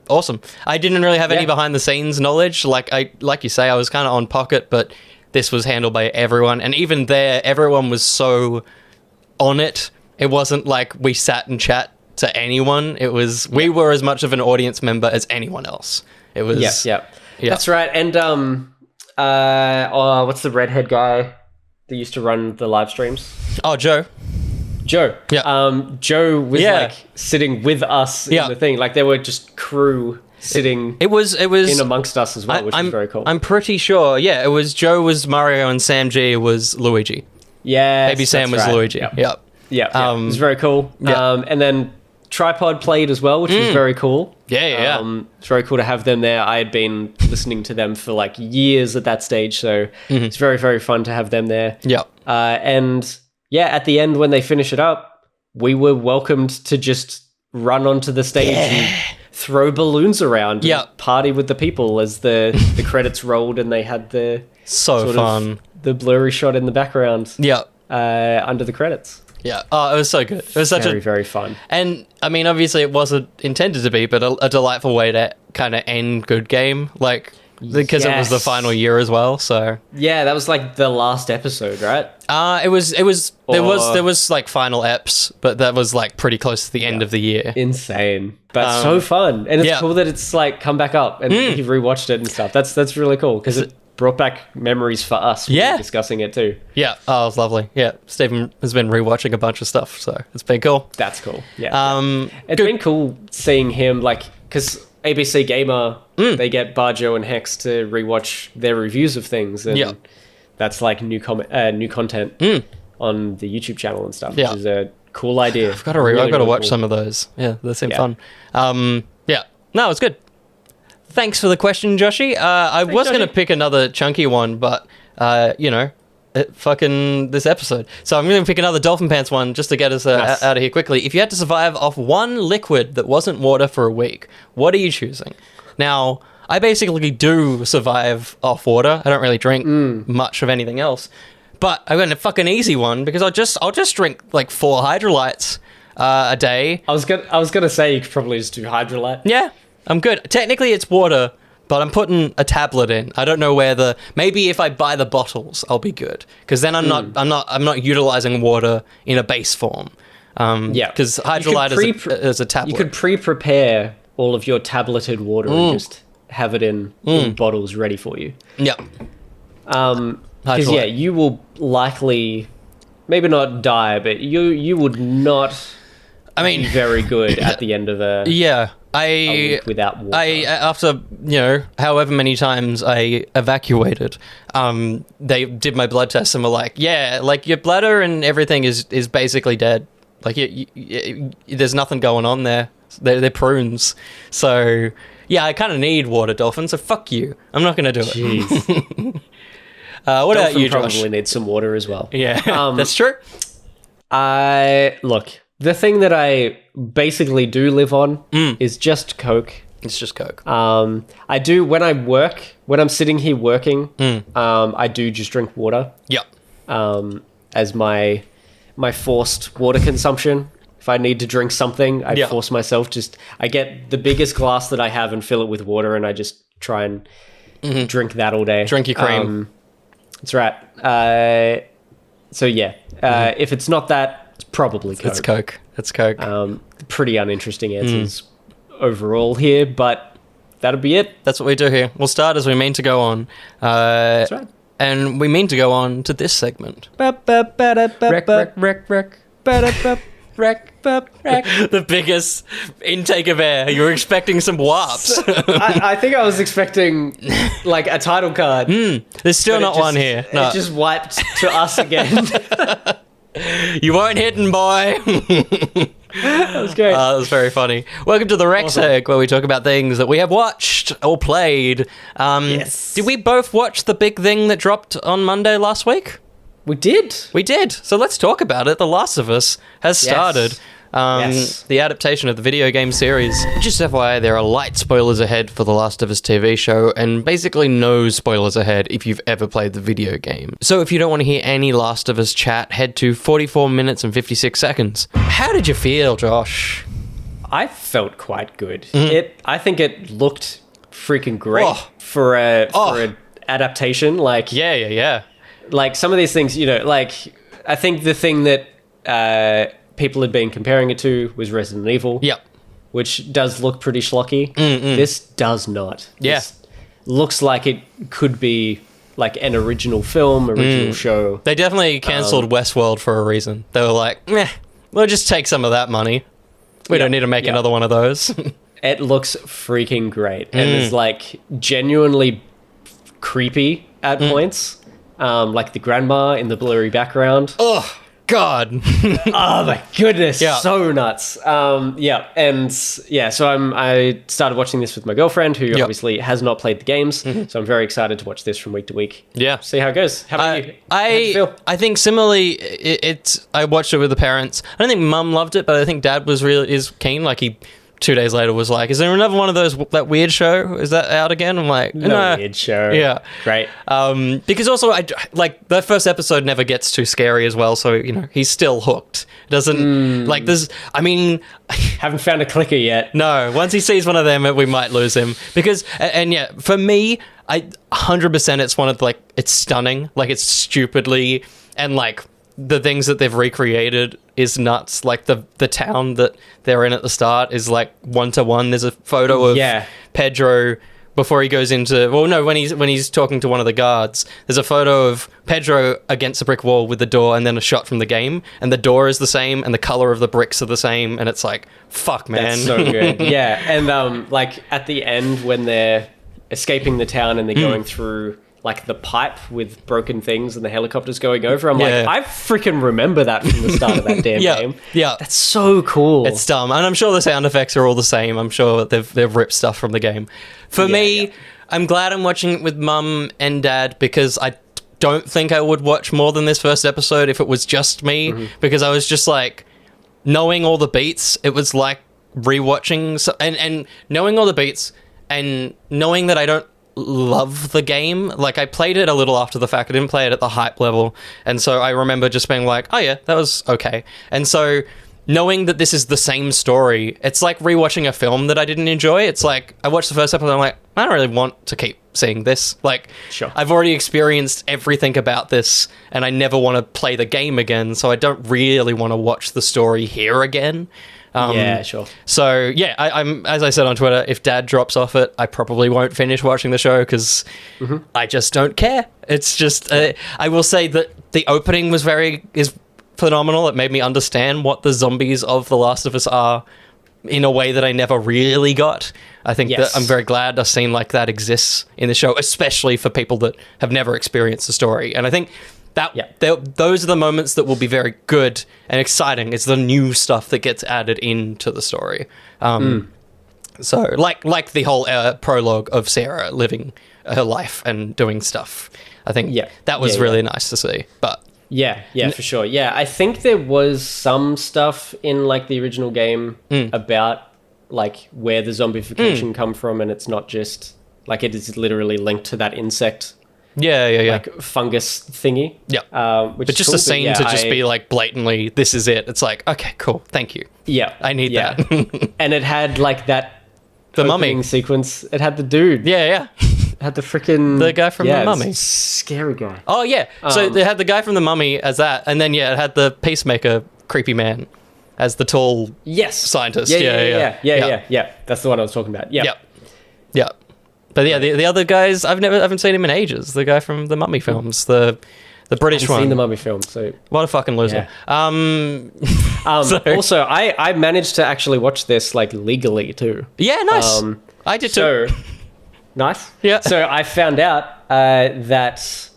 awesome. I didn't really have any behind the scenes knowledge. Like you say, I was kind of on Pocket, but this was handled by everyone, and even there, everyone was so on it. It wasn't like we sat and chat to anyone. It was we were as much of an audience member as anyone else. It was yeah. That's right. And what's the redhead guy that used to run the live streams? Oh, Joe. Yeah. Joe was like sitting with us in the thing. Like, there were just crew sitting it was in amongst us as well, which was very cool. I'm pretty sure. Yeah, it was Joe was Mario and Sam G was Luigi. Yeah. Maybe Sam was Luigi. Yep. Yeah. It was very cool. And then Tripod played as well, which was very cool. Yeah. It's very cool to have them there. I had been listening to them for like years at that stage, so it's very, very fun to have them there. Yeah. And at the end, when they finish it up, we were welcomed to just run onto the stage and throw balloons around and party with the people as the credits rolled, and they had the fun the blurry shot in the background under the credits. Yeah. Oh, it was so good. It was such very, very fun. And I mean, obviously it wasn't intended to be, but a delightful way to kind of end good game, like, because it was the final year as well. So yeah, that was like the last episode, right? There was like final eps, but that was like pretty close to the end of the year. Insane, but so fun, and it's cool that it's like come back up and you've rewatched it and stuff. That's really cool because it brought back memories for us. We were discussing it too. Yeah, oh, it was lovely. Yeah, Stephen has been rewatching a bunch of stuff, so it's been cool. That's cool. Yeah, it's been cool seeing him, like, because ABC Gamer, they get Barjo and Hex to rewatch their reviews of things, and that's like new content on the YouTube channel and stuff, which is a cool idea. I've got to watch some of those. Yeah, they seem fun. No, it's good. Thanks for the question, Joshy. I was going to pick another chunky one, but, fucking this episode. So I'm going to pick another Dolphin Pants one just to get us out of here quickly. If you had to survive off one liquid that wasn't water for a week, what are you choosing? Now, I basically do survive off water. I don't really drink much of anything else. But I've got a fucking easy one because I'll just drink like 4 hydrolytes a day. I was gonna say you could probably just do hydrolyte. Yeah. I'm good. Technically, it's water, but I'm putting a tablet in. I don't know where maybe if I buy the bottles, I'll be good. Because then I'm not utilizing water in a base form. Because hydrolyte is a tablet. You could pre-prepare all of your tableted water and just have it in bottles ready for you. Yep. Because you will likely, maybe not die, but you would not. Be very good at the end of a week without water. After however many times I evacuated, they did my blood tests and were like, your bladder and everything is basically dead. Like there's nothing going on there. They're prunes. So I kind of need water, Dolphin. So fuck you. I'm not gonna do it. Jeez. What about you, Josh? Probably need some water as well. Yeah, that's true. Look. The thing that I basically do live on is just Coke. It's just Coke. I do when I'm sitting here working, I do just drink water. Yep. As my forced water consumption. If I need to drink something, I force myself. I get the biggest glass that I have and fill it with water, and I just try and drink that all day. Drink your cream. That's right. If it's not that, it's probably Coke. It's Coke. Pretty uninteresting answers overall here, but that'll be it. That's what we do here. We'll start as we mean to go on. That's right. And we mean to go on to this segment. Rec. The biggest intake of air. You were expecting some warps. I think I was expecting like a title card. There's still not one here. No. It just wiped to us again. You weren't hidden, boy. That was great. That was very funny. Welcome to the Rec Seg, where we talk about things that we have watched or played. Yes. Did we both watch the big thing that dropped on Monday last week? We did. So let's talk about it. The Last of Us has started. The adaptation of the video game series. Just FYI, there are light spoilers ahead for The Last of Us TV show, and basically no spoilers ahead if you've ever played the video game. So if you don't want to hear any Last of Us chat, head to 44 minutes and 56 seconds. How did you feel, Josh? I felt quite good. I think it looked freaking great for a adaptation. Like yeah. Like some of these things, like I think the thing that people had been comparing it to was Resident Evil. Yep. Which does look pretty schlocky. This does not. Yeah. This looks like it could be like an original film, original show. They definitely cancelled Westworld for a reason. They were like, meh, we'll just take some of that money. We don't need to make another one of those. It looks freaking great. And it's like genuinely creepy at points. Like the grandma in the blurry background. Oh, God. Oh my goodness, so nuts. So I started watching this with my girlfriend, who obviously has not played the games. So I'm very excited to watch this from week to week. Yeah, see how it goes. How about you? How'd you feel? I think similarly, I watched it with the parents. I don't think Mum loved it, but I think Dad is keen. Like he 2 days later was like, is there another one of those, that weird show? Is that out again? I'm like, no. Weird show. Yeah. Great. Because also, like, the first episode never gets too scary as well, so, he's still hooked. Doesn't, haven't found a clicker yet. No, once he sees one of them, we might lose him. Because, and yeah, for me, 100% it's one of, like, it's stunning. Like, it's stupidly, and, like, the things that they've recreated is nuts. Like the town that they're in at the start is like 1-to-1. There's a photo of Pedro before he goes into, when he's talking to one of the guards, there's a photo of Pedro against a brick wall with the door, and then a shot from the game, and the door is the same and the color of the bricks are the same, and it's like, fuck, man. That's so good. Yeah. And like at the end when they're escaping the town and they're going through like the pipe with broken things and the helicopters going over. I'm like, I freaking remember that from the start of that damn game. Yeah. That's so cool. It's dumb. And I'm sure the sound effects are all the same. I'm sure they've ripped stuff from the game. For me, I'm glad I'm watching it with Mum and Dad, because I don't think I would watch more than this first episode if it was just me, because I was just like, knowing all the beats, it was like rewatching, and knowing all the beats and knowing that I don't love the game. Like, I played it a little after the fact. I didn't play it at the hype level, and so I remember just being like, oh yeah, that was okay. And so knowing that this is the same story, it's like rewatching a film that I didn't enjoy. It's like, I watched the first episode and I'm like, I don't really want to keep seeing this. Like, I've already experienced everything about this and I never want to play the game again, so I don't really want to watch the story here again. So yeah, I'm as I said on Twitter, if Dad drops off it, I probably won't finish watching the show, because I just don't care. It's just I will say that the opening is phenomenal. It made me understand what the zombies of The Last of Us are in a way that I never really got. I think that I'm very glad a scene like that exists in the show, especially for people that have never experienced the story. And I think that those are the moments that will be very good and exciting. It's the new stuff that gets added into the story. So like the whole prologue of Sarah living her life and doing stuff. I think that was really nice to see. But for sure. Yeah, I think there was some stuff in like the original game about like where the zombification come from, and it's not just like, it is literally linked to that insect. Like fungus thingy. But just a scene to just be like blatantly, this is it. It's like, okay, cool, thank you. I need that. And it had like that the mummy sequence. It had the dude. It had the guy from the Mummy. Scary guy. Oh yeah. So they had the guy from the Mummy as that, and then it had the Peacemaker creepy man as the tall scientist. Yeah. That's the one I was talking about. Yeah. But yeah, the other guys, I haven't seen him in ages. The guy from the Mummy films, the British one. I've seen the Mummy film, so what a fucking loser. Also, I managed to actually watch this like legally too. Yeah, nice. I did too. Nice. Yeah. So I found out that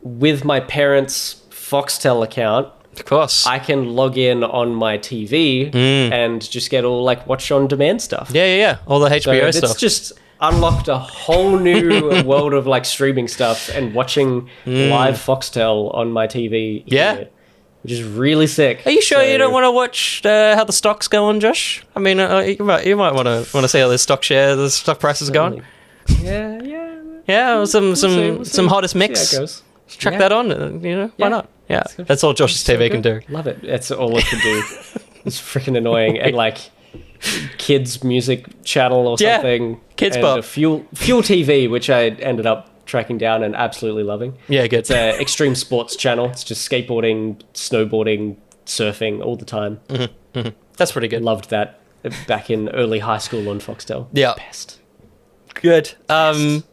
with my parents' Foxtel account, of course, I can log in on my TV and just get all like watch on demand stuff. Yeah. All the HBO stuff. It's just unlocked a whole new world of like streaming stuff and watching live Foxtel on my TV. Here, which is really sick. Are you sure you don't want to watch how the stock's going, Josh? I mean, you might want to see how the stock prices are going. Yeah. Some hottest mix. Chuck that on. Why not? Yeah, that's all Josh's TV can do. Love it. That's all it can do. It's freaking annoying. And like kids music channel or something. Kids and Pop. Fuel TV, which I ended up tracking down and absolutely loving. Yeah, good. It's an extreme sports channel. It's just skateboarding, snowboarding, surfing all the time. That's pretty good. Loved that back in early high school on Foxtel. Yeah. Best. Good. I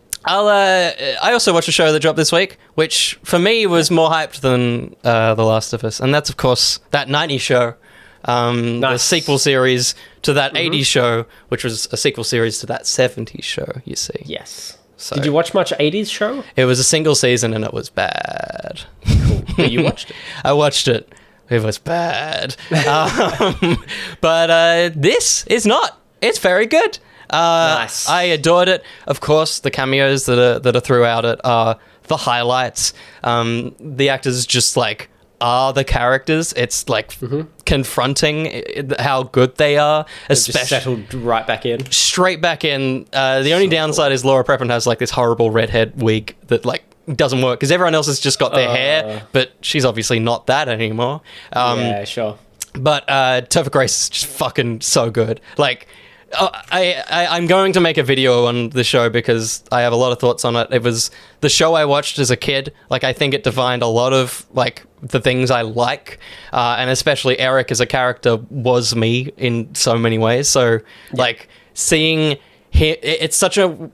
also watched a show that dropped this week, which for me was more hyped than The Last of Us, and that's of course that 90s show, the sequel series to that 80s show, which was a sequel series to that 70s show. You see? Yes. So, did you watch much 80s show? It was a single season, and it was bad. Cool. But you watched it. I watched it. It was bad. But this is not. It's very good. Nice. I adored it. Of course, the cameos that are throughout it are the highlights. The actors just like are the characters. It's like confronting how good they are. Just settled right back in. Straight back in. The only downside is Laura Prepon has like this horrible redhead wig that like doesn't work because everyone else has just got their hair, but she's obviously not that anymore. Yeah, sure. But Topher Grace is just fucking so good. Like, I'm going to make a video on the show because I have a lot of thoughts on it. It was the show I watched as a kid. Like, I think it defined a lot of like the things I like, and especially Eric as a character was me in so many ways. So, like, seeing him, it's such a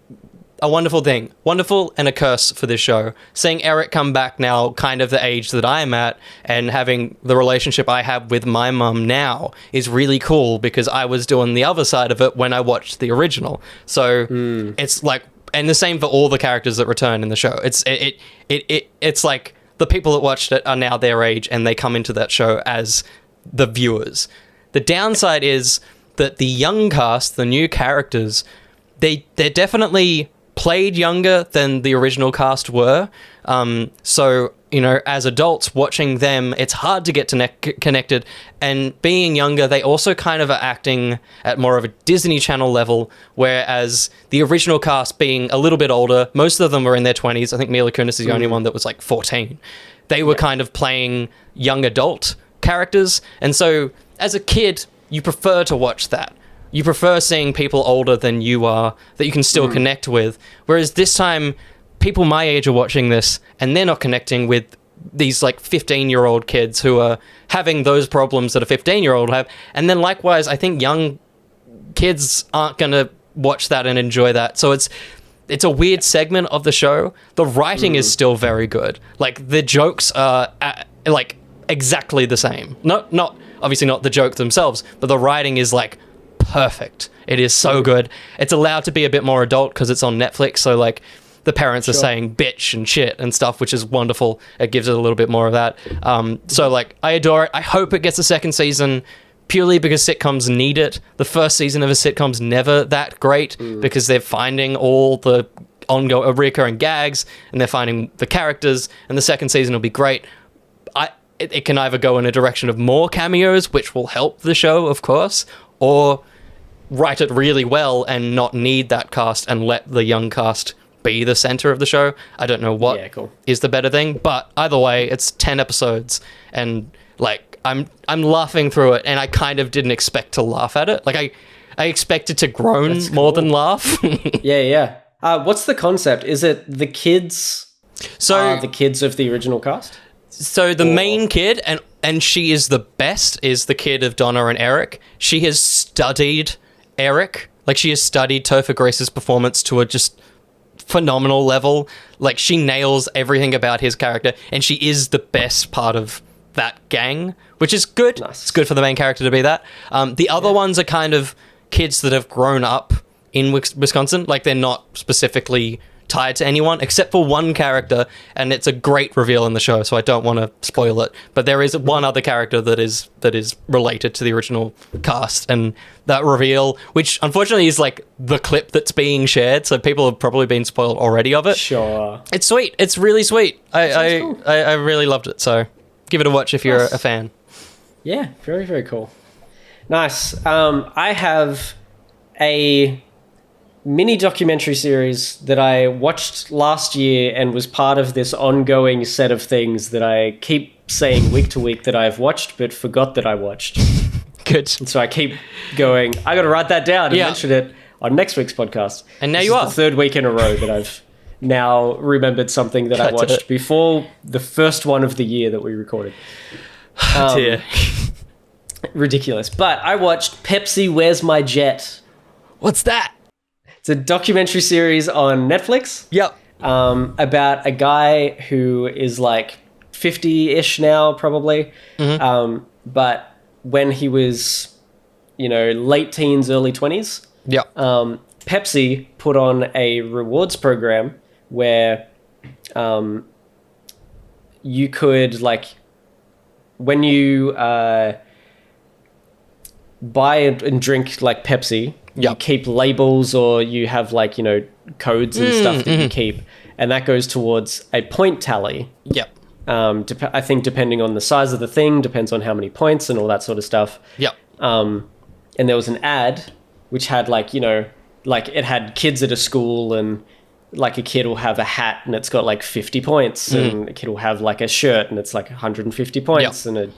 wonderful thing. Wonderful and a curse for this show. Seeing Eric come back now, kind of the age that I'm at, and having the relationship I have with my mum now is really cool because I was doing the other side of it when I watched the original. So it's like, and the same for all the characters that return in the show. It's like the people that watched it are now their age and they come into that show as the viewers. The downside is that the young cast, the new characters, they're definitely played younger than the original cast were. So, you know, as adults watching them, it's hard to get connected. And being younger, they also kind of are acting at more of a Disney Channel level, whereas the original cast being a little bit older, most of them were in their 20s. I think Mila Kunis is the only one that was like 14. They were kind of playing young adult characters. And so as a kid, you prefer to watch that. You prefer seeing people older than you are that you can still connect with. Whereas this time, people my age are watching this and they're not connecting with these like 15-year-old kids who are having those problems that a 15-year-old have. And then likewise, I think young kids aren't going to watch that and enjoy that. So it's a weird segment of the show. The writing is still very good. Like the jokes are like exactly the same. Not obviously not the joke themselves, but the writing is like perfect. It is so good. It's allowed to be a bit more adult because it's on Netflix, so like the parents are saying bitch and shit and stuff, which is wonderful. It gives it a little bit more of that. So like I adore it. I hope it gets a second season purely because sitcoms need it. The first season of a sitcom's never that great because they're finding all the ongoing recurring gags and they're finding the characters, and the second season will be great. It can either go in a direction of more cameos, which will help the show, of course, or write it really well and not need that cast and let the young cast be the center of the show. I don't know what is the better thing, but either way, it's 10 episodes and like I'm laughing through it, and I kind of didn't expect to laugh at it. Like I expected to groan more than laugh. Yeah. What's the concept? Is it the kids? So the kids of the original cast? So the main kid, and she is the best, is the kid of Donna and Eric. She has studied Eric. Like, she has studied Topher Grace's performance to a just phenomenal level. Like, she nails everything about his character, and she is the best part of that gang, which is good. Nice. It's good for the main character to be that. The other ones are kind of kids that have grown up in Wisconsin. Like, they're not specifically tied to anyone except for one character, and it's a great reveal in the show, so I don't want to spoil it, but there is one other character that is related to the original cast, and that reveal, which unfortunately is like the clip that's being shared, so people have probably been spoiled already of it. Sure. It's sweet. It's really sweet. I really loved it, so give it a watch if you're a fan. Yeah, very, very cool. Nice. I have a mini documentary series that I watched last year and was part of this ongoing set of things that I keep saying week to week that I've watched but forgot that I watched. Good. And so I keep going, I got to write that down and mention it on next week's podcast. And now this you is are. the third week in a row that I've now remembered something that I watched before the first one of the year that we recorded. Dear. Ridiculous. But I watched Pepsi Where's My Jet? What's that? It's a documentary series on Netflix. Yep. About a guy who is like 50-ish now, probably. Mm-hmm. But when he was, late teens, early 20s, Pepsi put on a rewards program where you could, like, when you buy and drink, like, Pepsi, you keep labels or you have, like, codes and stuff that you keep, and that goes towards a point tally. Yep. I think depending on the size of the thing, depends on how many points and all that sort of stuff. Yep. And there was an ad which had, like, like it had kids at a school, and like a kid will have a hat and it's got like 50 points, and a kid will have like a shirt and it's like 150 points, and a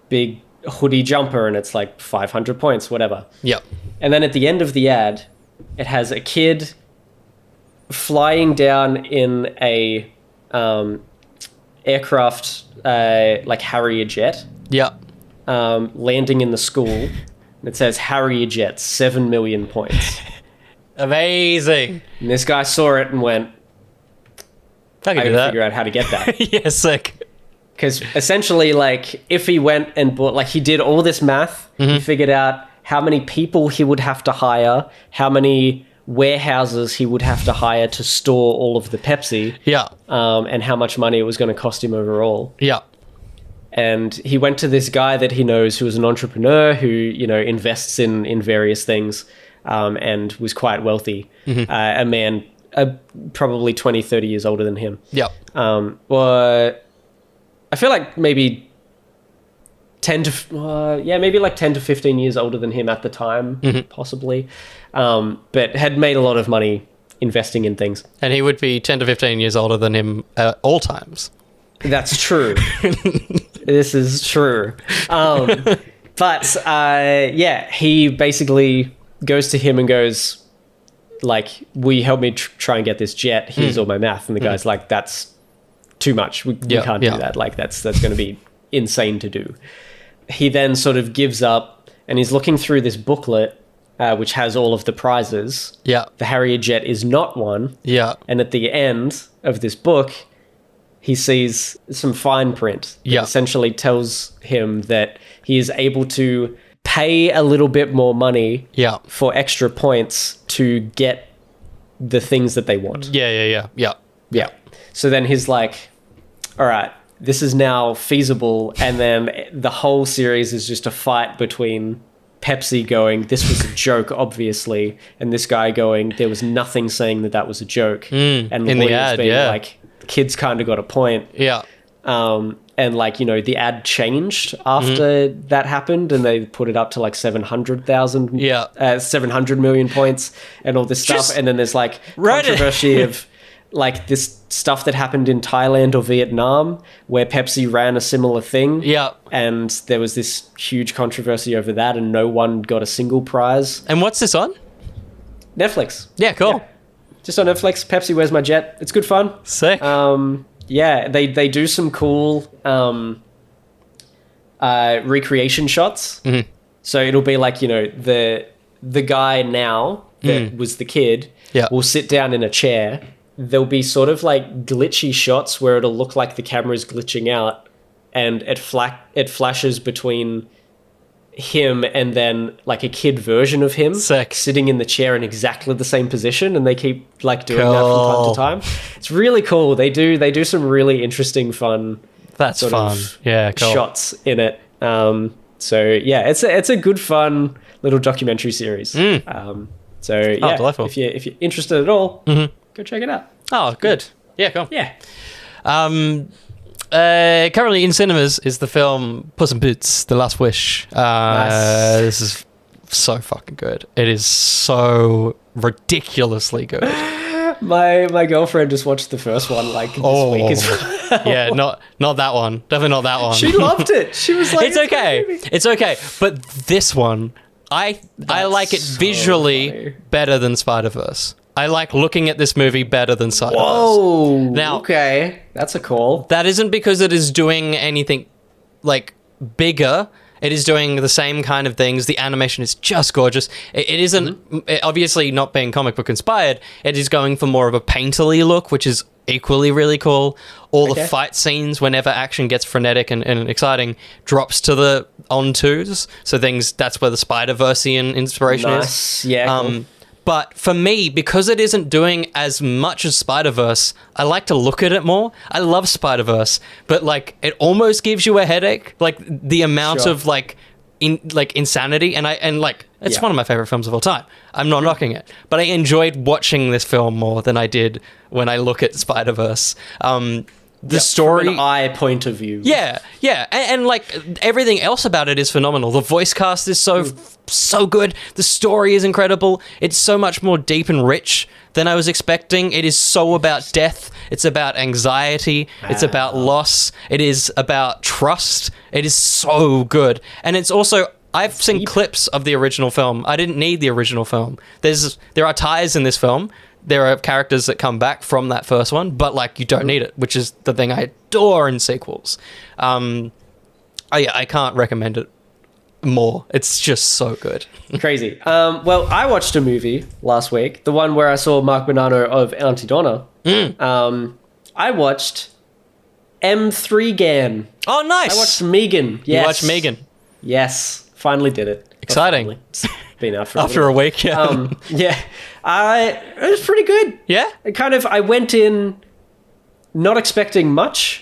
big hoodie jumper and it's like 500 points, whatever. Yep. And then at the end of the ad, it has a kid flying down in a aircraft, like Harrier jet. Yep. Landing in the school, and it says Harrier jet, 7 million points. Amazing. And this guy saw it and went, I can do that. Figure out how to get that. Yeah, sick. Because essentially, like, if he went and bought, like, he did all this math, he figured out how many people he would have to hire, how many warehouses he would have to hire to store all of the Pepsi, and how much money it was going to cost him overall. Yeah. And he went to this guy that he knows who is an entrepreneur who, invests in various things, and was quite wealthy. A man probably 20, 30 years older than him. Yeah. Well, I feel like maybe 10 to 15 years older than him at the time, possibly. But had made a lot of money investing in things. And he would be 10 to 15 years older than him at all times. That's true. This is true. But he basically goes to him and goes, like, will you help me try and get this jet? Here's all my math. And the guy's like, that's too much. We can't do that. Like, that's going to be insane to do. He then sort of gives up, and he's looking through this booklet, which has all of the prizes. Yeah. The Harrier jet is not one. Yeah. And at the end of this book, he sees some fine print that essentially tells him that he is able to pay a little bit more money for extra points to get the things that they want. Yeah. So then he's like, all right, this is now feasible. And then the whole series is just a fight between Pepsi going, this was a joke, obviously, and this guy going, there was nothing saying that was a joke. And in the ad, being like, kids kind of got a point. Yeah. And like, the ad changed after that happened, and they put it up to like 700,000, 700 million points and all this stuff. And then there's like controversy of like this stuff that happened in Thailand or Vietnam where Pepsi ran a similar thing. Yeah. And there was this huge controversy over that, and no one got a single prize. And what's this on? Netflix. Yeah, cool. Yeah. Just on Netflix. Pepsi Where's My Jet? It's good fun. Sick. They do some cool recreation shots. So it'll be like, the guy now that was the kid will sit down in a chair. There'll be sort of like glitchy shots where it'll look like the camera's glitching out, and it flashes between him and then like a kid version of him sitting in the chair in exactly the same position, and they keep like doing that from time to time. It's really cool. They do some really interesting fun shots in it. So yeah, it's a good fun little documentary series. If you're interested at all, go check it out. Oh, good. Yeah, cool. Yeah. Currently in cinemas is the film Puss in Boots: The Last Wish. Nice. This is so fucking good. It is so ridiculously good. My girlfriend just watched the first one like this week as well. Yeah, not that one. Definitely not that one. She loved it. She was like, it's okay. It's okay. But this one, I like it visually better than Spider-Verse. I like looking at this movie better than Spider-Verse. Whoa. Now, okay. That's a call. That isn't because it is doing anything like bigger. It is doing the same kind of things. The animation is just gorgeous. It isn't, obviously not being comic book inspired, it is going for more of a painterly look, which is equally really cool. All the fight scenes, whenever action gets frenetic and exciting, drops to the on-twos. So that's where the Spider-Versian inspiration is. Yeah, cool. But for me, because it isn't doing as much as Spider-Verse, I like to look at it more. I love Spider-Verse, but like it almost gives you a headache, like the amount of insanity, and it's one of my favorite films of all time. I'm not knocking it, but I enjoyed watching this film more than I did when I look at Spider-Verse. The story, from an eye point of view. Yeah. And like everything else about it is phenomenal. The voice cast is so good. The story is incredible. It's so much more deep and rich than I was expecting. It is so about death. It's about anxiety. It's about loss. It is about trust. It is so good. And it's also, I've seen clips of the original film. I didn't need the original film. There are ties in this film. There are characters that come back from that first one, but like you don't need it, which is the thing I adore in sequels. I can't recommend it more. It's just so good. Crazy. Well, I watched a movie last week, the one where I saw Mark Bonanno of Auntie Donna. I watched M3 Gan. Oh, nice. I watched Megan. Yes. You watched Megan. Yes. Finally did it. Exciting. It's been out for after a week. Yeah. Yeah. It was pretty good. Yeah. I went in not expecting much,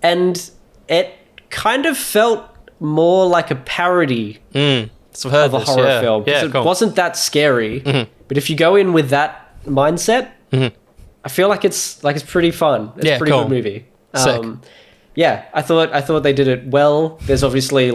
and it kind of felt more like a parody of a horror film. Yeah, it wasn't that scary, but if you go in with that mindset, I feel like it's pretty fun. It's a pretty good movie. Sick. Yeah, I thought they did it well. There's obviously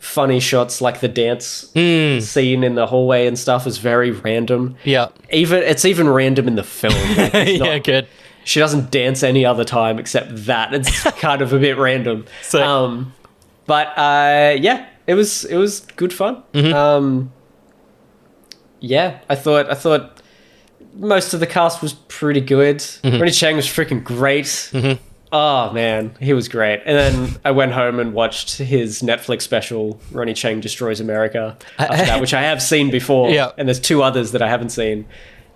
funny shots, like the dance scene in the hallway and stuff is very random. Yeah. It's even random in the film. Yeah, good. She doesn't dance any other time except that. It's kind of a bit random. Sick. It was good fun. I thought most of the cast was pretty good. Ronnie Chang was freaking great. Oh man, he was great. And then I went home and watched his Netflix special, Ronnie Chang Destroys America, after that, which I have seen before. Yeah. And there's 2 others that I haven't seen.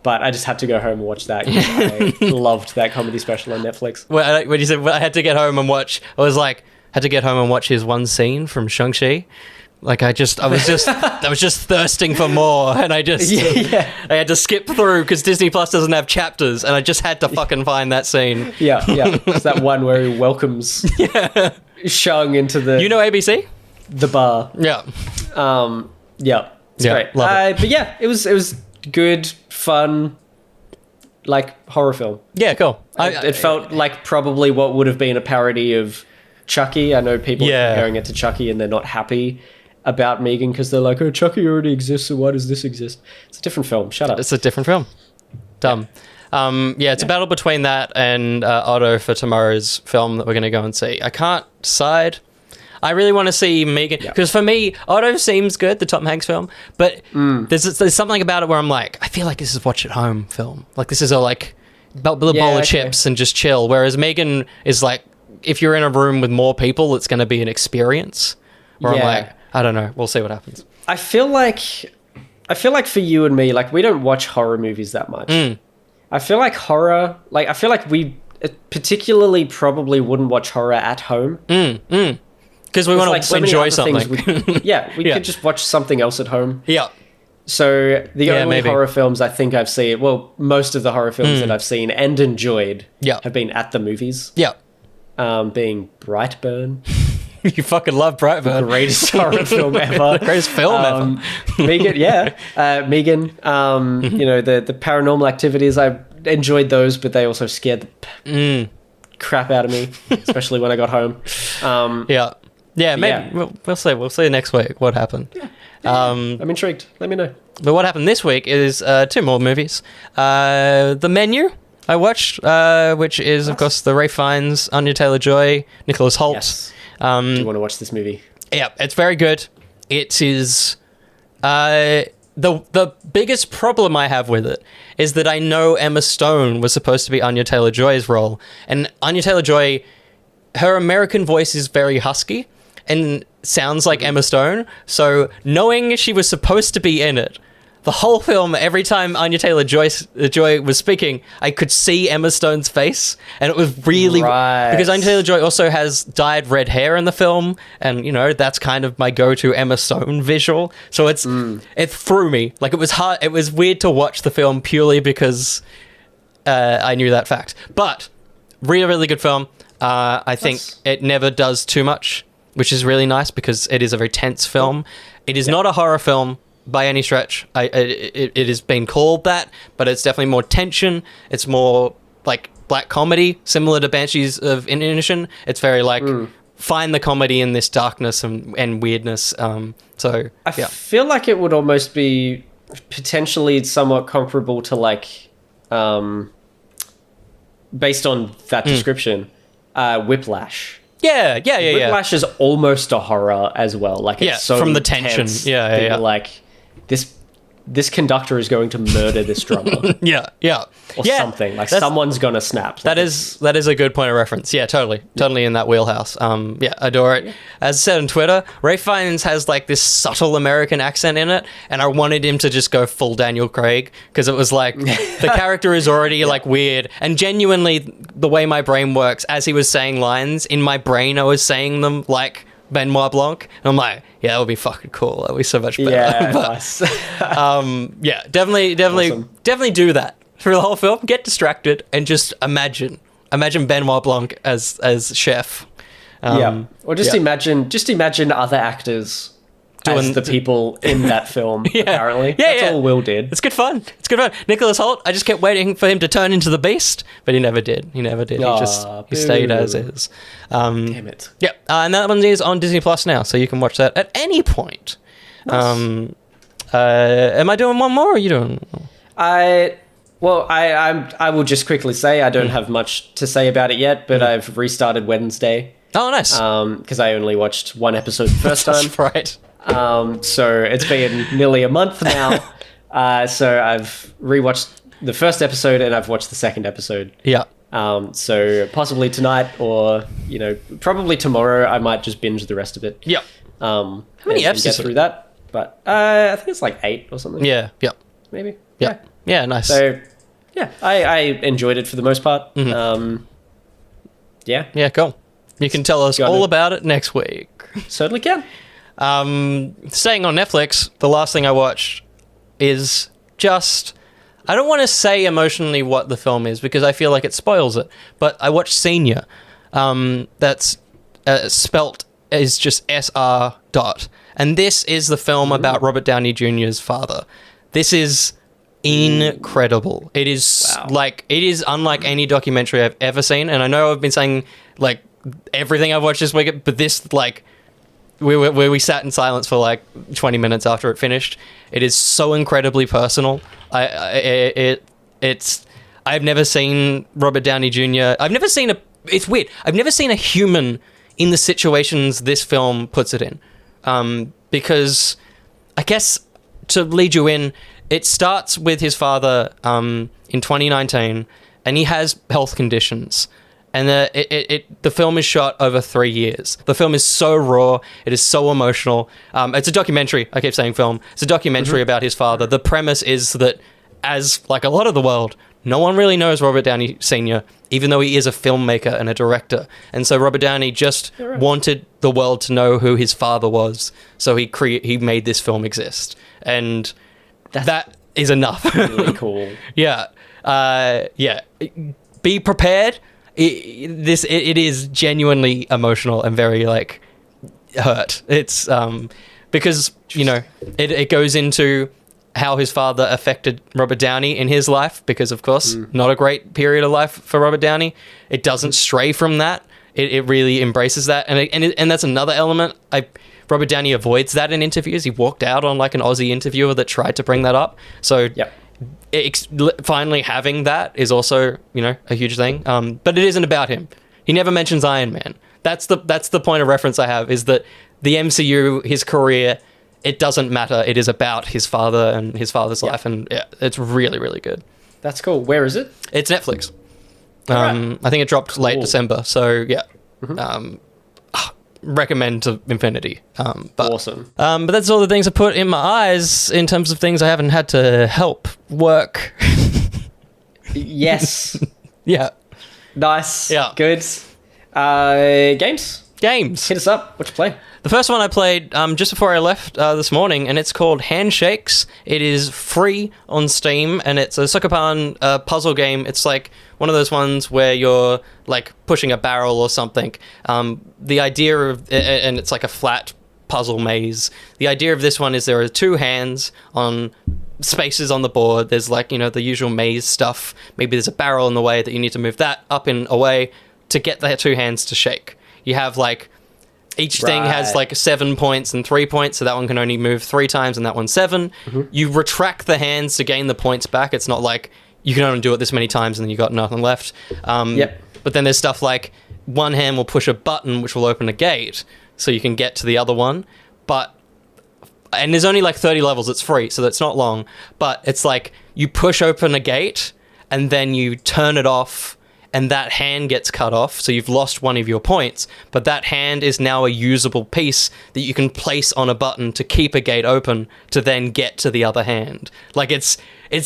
But I just had to go home and watch that. I loved that comedy special on Netflix. Well, when you said I had to get home and watch, I was like, had to get home and watch his one scene from Shang-Chi. Like I was just thirsting for more, and I had to skip through because Disney Plus doesn't have chapters, and I just had to fucking find that scene. Yeah. It's that one where he welcomes Shang into the ABC? The bar. Yeah. It's great. Love it. But yeah, it was good, fun, horror film. Yeah, cool. It felt like probably what would have been a parody of Chucky. I know people are comparing it to Chucky and they're not happy about Megan because they're like, oh, Chucky already exists, so why does this exist? It's a different film. Shut up. It's a different film. Dumb. It's a battle between that and Otto for tomorrow's film that we're going to go and see. I can't decide. I really want to see Megan because for me, Otto seems good, the Tom Hanks film, but there's something about it where I'm like, I feel like this is watch at home film. Like this is a bowl of chips and just chill. Whereas Megan is like, if you're in a room with more people, it's going to be an experience. Where I'm like, I don't know. We'll see what happens. I feel like for you and me, we don't watch horror movies that much. I feel like horror, I feel like we particularly probably wouldn't watch horror at home. Because we want to enjoy something. We could just watch something else at home. Yeah. So the only horror films I think I've seen, most of the horror films that I've seen and enjoyed have been at the movies. Yeah. Being Brightburn. You fucking love Brightburn. The greatest horror film ever. The greatest film ever. Megan, Megan, the paranormal activities, I enjoyed those, but they also scared the crap out of me, especially when I got home. Maybe we'll see. We'll see next week what happened. I'm intrigued. Let me know. But what happened this week is 2 more movies. The Menu I watched, which is, of course, the Ralph Fiennes, Anya Taylor-Joy, Nicholas Hoult. Yes. Do you want to watch this movie? Yeah, it's very good. It is... The biggest problem I have with it is that I know Emma Stone was supposed to be Anya Taylor-Joy's role. And Anya Taylor-Joy, her American voice is very husky and sounds like Emma Stone. So knowing she was supposed to be in it, the whole film, every time Anya Taylor-Joy was speaking, I could see Emma Stone's face, and it was really... Right. Because Anya Taylor-Joy also has dyed red hair in the film, and, you know, that's kind of my go-to Emma Stone visual. So it threw me. Like, it was hard. It was weird to watch the film purely because I knew that fact. But, really, really good film. I think it never does too much, which is really nice because it is a very tense film. It is not a horror film by any stretch. It has been called that, but it's definitely more tension. It's more like black comedy, similar to Banshees of Inisherin. It's very like find the comedy in this darkness and weirdness. I feel like it would almost be potentially somewhat comparable to like, based on that description, Whiplash. Yeah. Whiplash is almost a horror as well. Like, it's so from the tension. tense Yeah. that you're like, this conductor is going to murder this drummer. Yeah. Or something. Like, someone's gonna snap. That is a good point of reference. Yeah, totally in that wheelhouse. Adore it. As I said on Twitter, Ralph Fiennes has like this subtle American accent in it, and I wanted him to just go full Daniel Craig because it was like the character is already like weird, and genuinely the way my brain works, as he was saying lines in my brain, I was saying them like Benoit Blanc, and I'm like, yeah, that would be fucking cool. That would be so much better. Yeah, nice. Definitely Awesome. do that through the whole film. Get distracted and just imagine Benoit Blanc as chef. Or just imagine other actors as the people in that film. Apparently, that's all Will did. It's good fun. Nicholas Hoult, I just kept waiting for him to turn into the Beast, but he never did. He stayed as is. Damn it. Yeah, and that one is on Disney Plus now, so you can watch that at any point. Nice. Am I doing one more, or are you doing? I will just quickly say I don't have much to say about it yet, but I've restarted Wednesday. Oh, nice. Because I only watched one episode the first time. That's right. So it's been nearly a month now. So I've rewatched the first episode and I've watched the second episode. Yeah. So possibly tonight or, probably tomorrow I might just binge the rest of it. Yeah. How many episodes? Get through that. But I think it's like 8 or something. Yeah. Maybe. Yeah, nice. So, I enjoyed it for the most part. Yeah, cool. You can tell us all about it next week. Certainly can. Staying on Netflix, the last thing I watched is just... I don't want to say emotionally what the film is because I feel like it spoils it, but I watched Senior. That's spelt as just SR. And this is the film about Robert Downey Jr.'s father. This is incredible. It is it is unlike any documentary I've ever seen. And I know I've been saying like everything I've watched this week, but this like we sat in silence for like 20 minutes after it finished. It is so incredibly personal. I've never seen Robert Downey Jr. It's weird. I've never seen a human in the situations this film puts it in. Because I guess to lead you in, it starts with his father in 2019, and he has health conditions. And the film is shot over 3 years. The film is so raw. It is so emotional. It's a documentary. I keep saying film. It's a documentary about his father. The premise is that, as like a lot of the world, no one really knows Robert Downey Sr., even though he is a filmmaker and a director. And so Robert Downey just wanted the world to know who his father was. So he made this film exist. And that is enough. Really cool. Yeah. Be prepared. It is genuinely emotional and very like hurt. It's because it goes into how his father affected Robert Downey in his life, because of course not a great period of life for Robert Downey. It doesn't stray from that. It really embraces that, and that's another element. Robert Downey avoids that in interviews. He walked out on like an Aussie interviewer that tried to bring that up. So finally having that is also, you know, a huge thing. But it isn't about him. He never mentions Iron Man. That's the point of reference I have, is that the MCU, his career, it doesn't matter. It is about his father and his father's life, and yeah, it's really, really good. That's cool. Where is it? It's Netflix. I think it dropped late December, so yeah. Recommend to infinity. Awesome. But that's all the things I put in my eyes in terms of things I haven't had to help work. Yes. Yeah. Nice. Yeah. Good. Games. Hit us up. What you play? The first one I played just before I left this morning, and it's called Handshakes. It is free on Steam, and it's a Sokopan puzzle game. It's like one of those ones where you're like pushing a barrel or something. The idea of, and it's like a flat puzzle maze. The idea of this one is there are two hands on spaces on the board. There's like, you know, the usual maze stuff. Maybe there's a barrel in the way that you need to move that up and away to get the two hands to shake. You have like, each thing has like 7 points and 3 points, so that one can only move 3 times and that one's 7. You retract the hands to gain the points back. It's not like you can only do it this many times and then you got nothing left. But then there's stuff like one hand will push a button which will open a gate so you can get to the other one. And there's only like 30 levels. It's free, so that's not long. But it's like you push open a gate and then you turn it off, and that hand gets cut off, so you've lost one of your points, but that hand is now a usable piece that you can place on a button to keep a gate open to then get to the other hand. Like, it's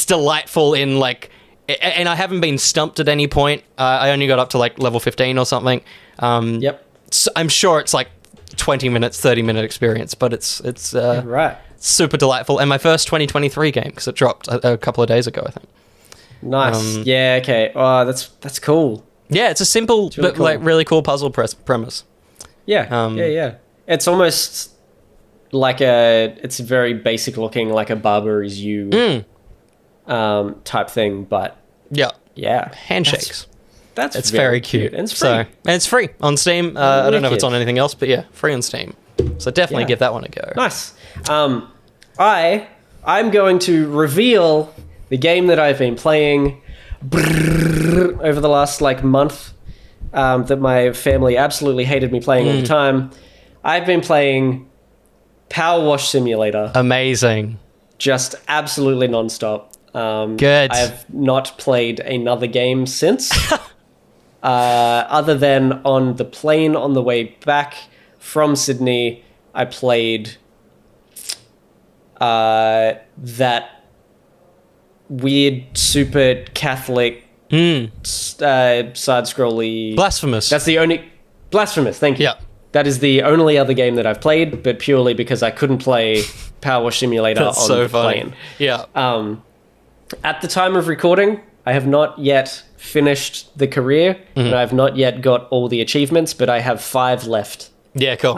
delightful in, like... And I haven't been stumped at any point. I only got up to, like, level 15 or something. So I'm sure it's, like, 20 minutes, 30-minute experience, but it's super delightful. And my first 2023 game, because it dropped a couple of days ago, I think. Nice. Yeah, okay. Oh, that's cool. Yeah, it's a simple really but cool. like really cool puzzle premise. Yeah. Yeah. It's almost like it's very basic looking, like a Barber is You type thing, but yeah. Handshakes. That's very cute. And it's free. And it's free on Steam. I don't know if it's on anything else, but yeah, free on Steam. So definitely give that one a go. Nice. I'm going to reveal the game that I've been playing over the last like month, that my family absolutely hated me playing all the time. I've been playing Power Wash Simulator. Amazing. Just absolutely nonstop. Good. I have not played another game since, other than on the plane on the way back from Sydney. I played that weird super Catholic side-scrolly... Blasphemous. That's the only... Blasphemous, thank you. Yeah. That is the only other game that I've played, but purely because I couldn't play Power Wash Simulator on the plane. Yeah. At the time of recording, I have not yet finished the career, and I have not yet got all the achievements, but I have 5 left. Yeah, cool.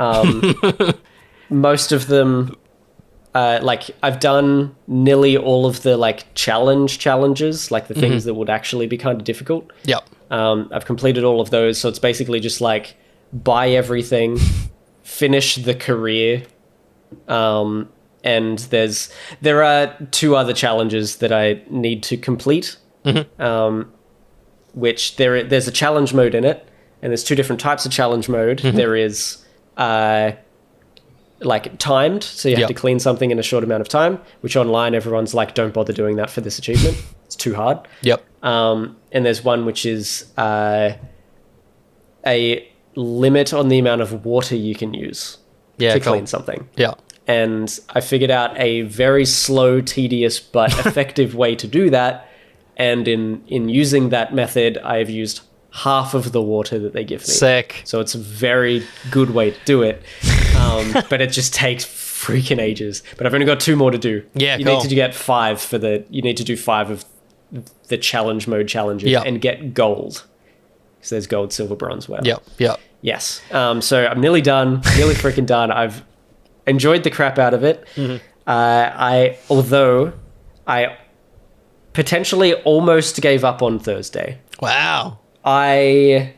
Most of them... like I've done nearly all of the like challenges, like the things that would actually be kind of difficult. Yep. I've completed all of those, so it's basically just like buy everything, finish the career, and there are 2 other challenges that I need to complete. Which there's a challenge mode in it, and there's 2 different types of challenge mode. There is like timed, so you have to clean something in a short amount of time, which online everyone's like, don't bother doing that for this achievement, it's too hard. And there's one which is a limit on the amount of water you can use to clean something. And I figured out a very slow, tedious but effective way to do that, and in using that method I've used half of the water that they give me. Sick. So it's a very good way to do it. But it just takes freaking ages. But I've only got 2 more to do. Yeah, you need to get 5 you need to do 5 of the challenge mode challenges and get gold. So there's gold, silver, bronze, whatever. Yes. So I'm nearly done. Nearly freaking done. I've enjoyed the crap out of it. Although I potentially almost gave up on Thursday. Wow. I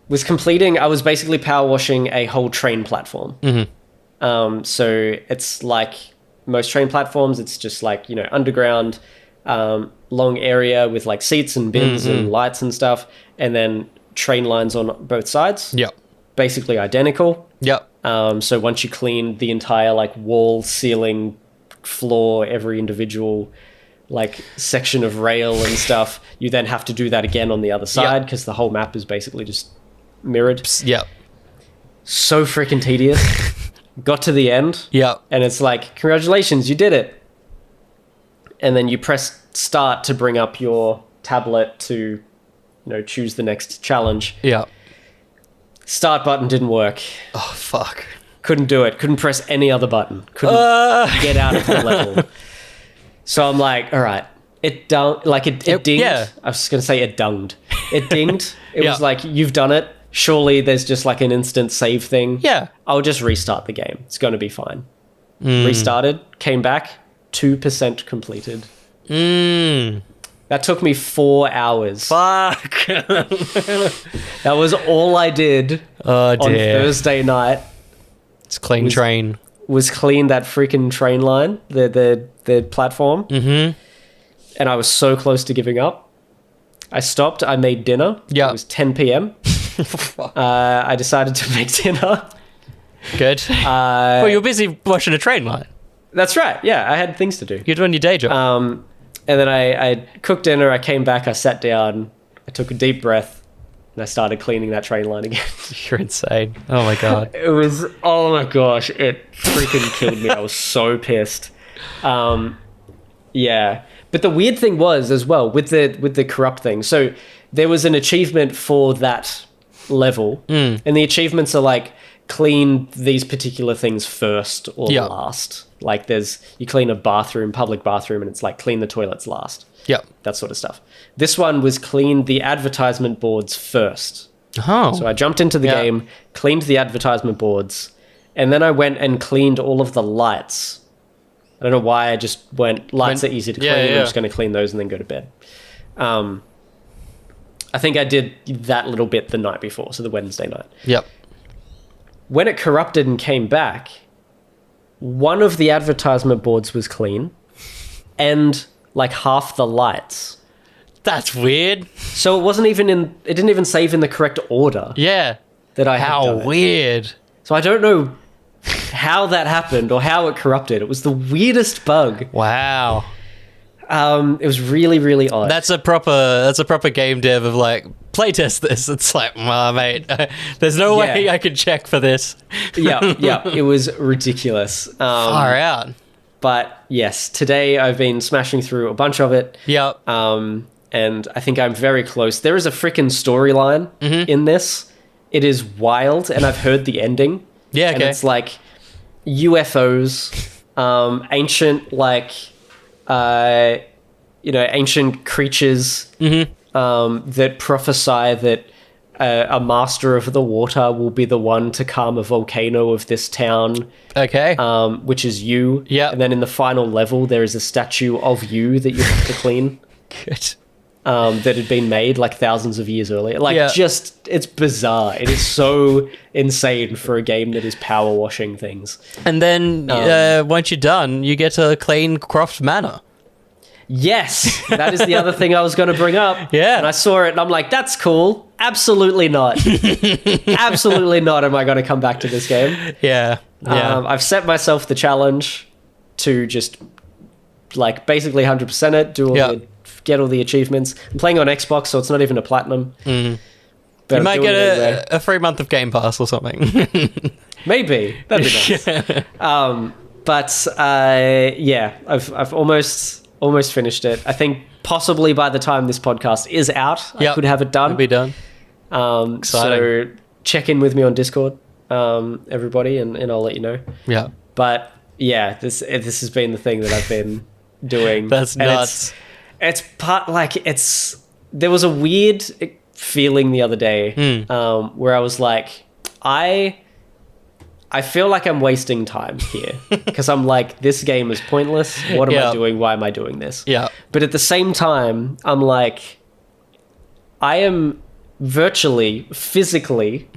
was basically power washing a whole train platform. So it's like most train platforms. It's just like, underground, long area with like seats and bins and lights and stuff. And then train lines on both sides. Yep. Basically identical. Yep. So once you clean the entire like wall, ceiling, floor, every individual like section of rail and stuff, you then have to do that again on the other side because the whole map is basically just mirrored. Yep. So freaking tedious. Got to the end. Yep. And it's like, congratulations, you did it. And then you press start to bring up your tablet to, choose the next challenge. Yep. Start button didn't work. Oh, fuck. Couldn't do it. Couldn't press any other button. Couldn't get out of the level. So I'm like, all right. It dinged. Yeah. I was going to say it dunged. It dinged. It Yeah. was like, you've done it. Surely there's just like an instant save thing. Yeah. I'll just restart the game. It's going to be fine. Restarted, came back, 2% completed. That took me 4 hours. Fuck. That was all I did Oh, on dear. Thursday night. It's clean train. Was clean that freaking train line, the platform. Mm-hmm. And I was so close to giving up. I stopped. I made dinner. Yeah. It was 10 p.m. I decided to make dinner. Good. Well, you were busy watching a train line. That's right. Yeah, I had things to do. You're doing your day job. And then I cooked dinner. I came back. I sat down. I took a deep breath. And I started cleaning that train line again. You're insane. Oh, my God. It was, oh my gosh, it freaking killed me. I was so pissed. Yeah. But the weird thing was as well with the corrupt thing. So there was an achievement for that level. And the achievements are like clean these particular things first or last. Like you clean a bathroom, public bathroom, and it's like clean the toilets last. Yep. That sort of stuff. This one was clean the advertisement boards first. Oh. So I jumped into the game, cleaned the advertisement boards, and then I went and cleaned all of the lights. I don't know why I just went, lights are easy to clean. I'm just going to clean those and then go to bed. I think I did that little bit the night before, so the Wednesday night. Yep. When it corrupted and came back, one of the advertisement boards was clean and like half the lights. That's weird. So it didn't even save in the correct order. Yeah. That I had done How it. weird. So I don't know how that happened or how it corrupted. It was the weirdest bug. Wow. It was really, really odd. That's a proper game dev of like, playtest this. It's like, mate, there's no way I could check for this. yeah. It was ridiculous. Far out. But yes, today I've been smashing through a bunch of it. Yep. And I think I'm very close. There is a freaking storyline in this. It is wild, and I've heard the ending. Yeah, okay. And it's like UFOs, ancient like ancient creatures that prophesy that a master of the water will be the one to calm a volcano of this town. Okay. Which is you. Yeah. And then in the final level, there is a statue of you that you have to clean. Good. That had been made like thousands of years earlier. It's bizarre. It is so insane for a game that is power washing things. And then once you're done, you get to clean Croft Manor. Yes, that is the other thing I was going to bring up. Yeah. And I saw it and I'm like, that's cool. Absolutely not. Absolutely not am I going to come back to this game. Yeah. I've set myself the challenge to just like basically 100% it, get all the achievements. I'm playing on Xbox, so it's not even a platinum. But you might get a free month of Game Pass or something. Maybe. That'd be nice. I've almost finished it. I think possibly by the time this podcast is out, I could have it done. It'll be done. Exciting. So check in with me on Discord, everybody, and I'll let you know. Yeah. But yeah, this has been the thing that I've been doing. That's nuts. It's there was a weird feeling the other day where I was like, I feel like I'm wasting time here because I'm like, this game is pointless. What am I doing? Why am I doing this? Yeah. But at the same time, I'm like, I am virtually, physically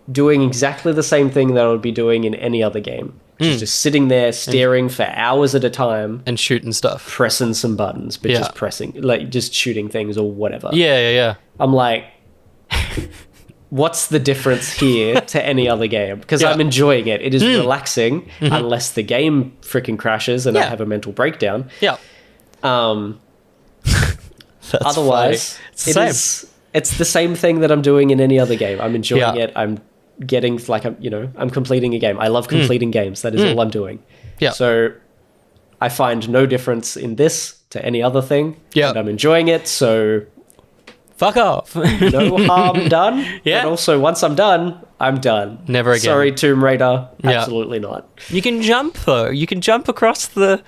doing exactly the same thing that I would be doing in any other game. Just sitting there staring for hours at a time. And shooting stuff. Pressing some buttons, but just pressing, like just shooting things or whatever. Yeah. I'm like, what's the difference here to any other game? Because I'm enjoying it. It is relaxing, unless the game freaking crashes and I have a mental breakdown. Yeah. Otherwise, it's the same thing that I'm doing in any other game. I'm enjoying it. I'm getting I'm completing a game. I love completing games. That is all I'm doing. Yeah. So I find no difference in this to any other thing. Yeah. And I'm enjoying it. So fuck off. No harm done. Yeah. But also, once I'm done, I'm done. Never again. Sorry, Tomb Raider. Absolutely not. You can jump though. You can jump across the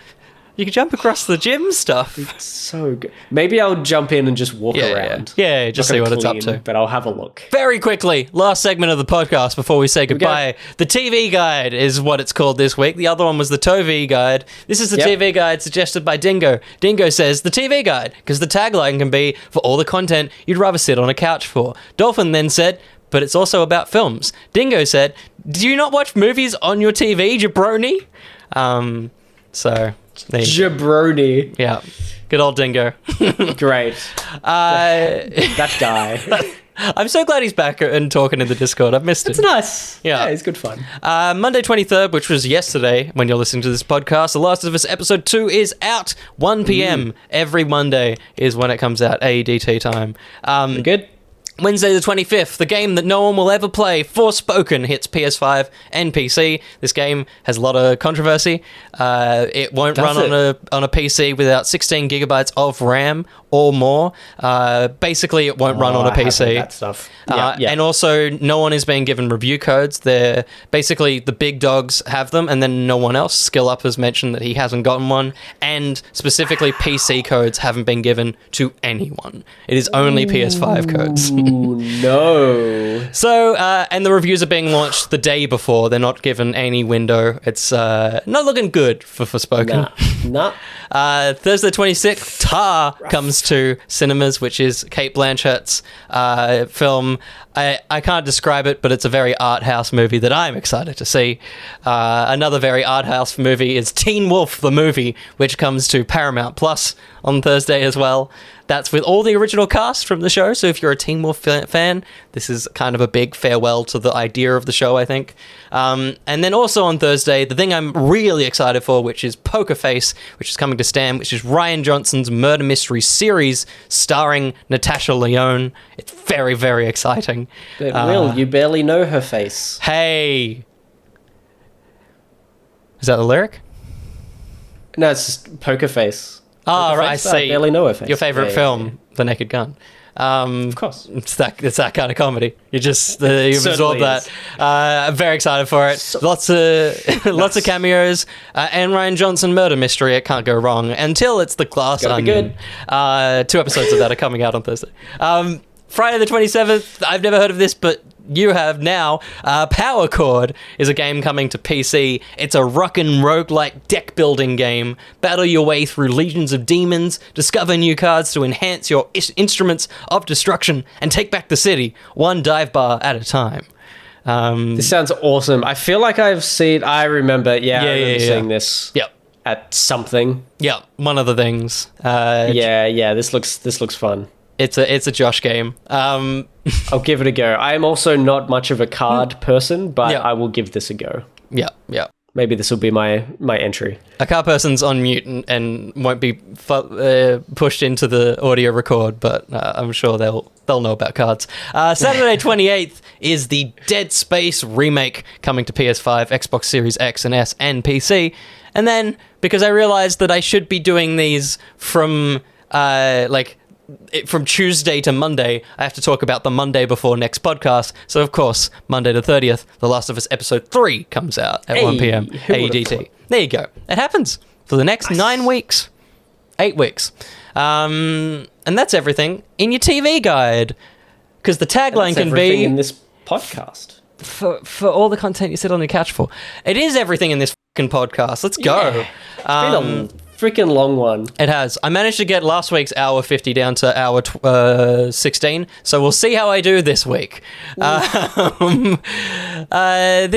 gym stuff. It's so good. Maybe I'll jump in and just walk around. Yeah, just see what it's up to. But I'll have a look. Very quickly, last segment of the podcast before we say goodbye. The TV guide is what it's called this week. The other one was the TOV guide. This is the TV guide suggested by Dingo. Dingo says, the TV guide, because the tagline can be, for all the content you'd rather sit on a couch for. Dolphin then said, but it's also about films. Dingo said, do you not watch movies on your TV, jabroni? Jabroni. Yeah. Good old Dingo. Great. That guy. I'm so glad he's back and talking in the Discord. I've missed it. It's nice. Yeah, it's good fun. Monday 23rd, which was yesterday when you're listening to this podcast, The Last of Us Episode 2 is out 1 p.m. Every Monday is when it comes out, AEDT time. Good. Wednesday the 25th, the game that no one will ever play, Forspoken, hits PS5 and PC. This game has a lot of controversy. It won't run on a PC without 16 gigabytes of RAM or more. Basically, it won't run on a PC. That stuff. And also, no one is being given review codes. They're basically the big dogs have them, and then no one else. Skill Up has mentioned that he hasn't gotten one, and specifically PC codes haven't been given to anyone. It is only PS5 codes. Ooh, no. So, and the reviews are being launched the day before. They're not given any window. It's not looking good for Forspoken. Nah. Thursday 26th, Tar comes to cinemas, which is Cate Blanchett's film. I can't describe it, but it's a very art house movie that I'm excited to see. Another very art house movie is Teen Wolf, the movie, which comes to Paramount Plus on Thursday as well. That's with all the original cast from the show, so if you're a Teen Wolf fan, this is kind of a big farewell to the idea of the show, I think. And then also on Thursday, the thing I'm really excited for, which is Poker Face, which is coming to Stan, which is Rian Johnson's murder mystery series starring Natasha Lyonne. It's very, very exciting. But Will, you barely know her face. Hey! Is that the lyric? No, it's just Poker Face. Oh, right, I see. I barely know her face. Your favourite film, The Naked Gun. Of course. It's that kind of comedy. You just you've absorbed that. I'm very excited for it. Lots of cameos. And Rian Johnson murder mystery. It can't go wrong until it's The Glass Onion. Good. 2 episodes of that are coming out on Thursday. Friday the 27th. I've never heard of this, but you have now. Power Chord is a game coming to PC. It's a rock and roguelike deck building game. Battle your way through legions of demons, discover new cards to enhance your instruments of destruction, and take back the city, one dive bar at a time. This sounds awesome. I feel like I remember seeing this. Yep. At something. Yeah, one of the things. This looks fun. It's a Josh game. I'll give it a go. I am also not much of a card person, but I will give this a go. Yeah. Maybe this will be my entry. A card person's on mute and won't be pushed into the audio record, but I'm sure they'll know about cards. Saturday 28th is the Dead Space remake coming to PS5, Xbox Series X and S, and PC. And then, because I realized that I should be doing these from from Tuesday to Monday, I have to talk about the Monday before next podcast. So, of course, Monday the 30th, The Last of Us Episode 3 comes out at 1 p.m. AEDT. There you go. It happens for the next 9 weeks. 8 weeks. And that's everything in your TV guide. Because the tagline can be... in this podcast. For all the content you sit on your couch for. It is everything in this fucking podcast. Let's go. It's been a freaking long one. It has. I managed to get last week's hour 50 down to hour 16, so we'll see how I do this week. This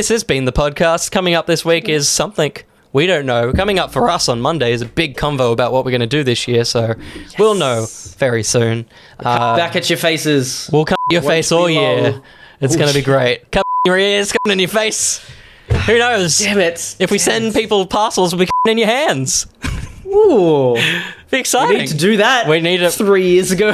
has been the podcast. Coming up this week is something we don't know. Coming up for us on Monday is a big convo about what we're going to do this year, so we'll know very soon. Back at your faces. We'll come your face all year. It's going to be great. Come in your ears, come in your face. Who knows? Damn it. If we send people parcels, we'll be in your hands. Ooh. Be exciting. We need to do that. We need it 3 years ago.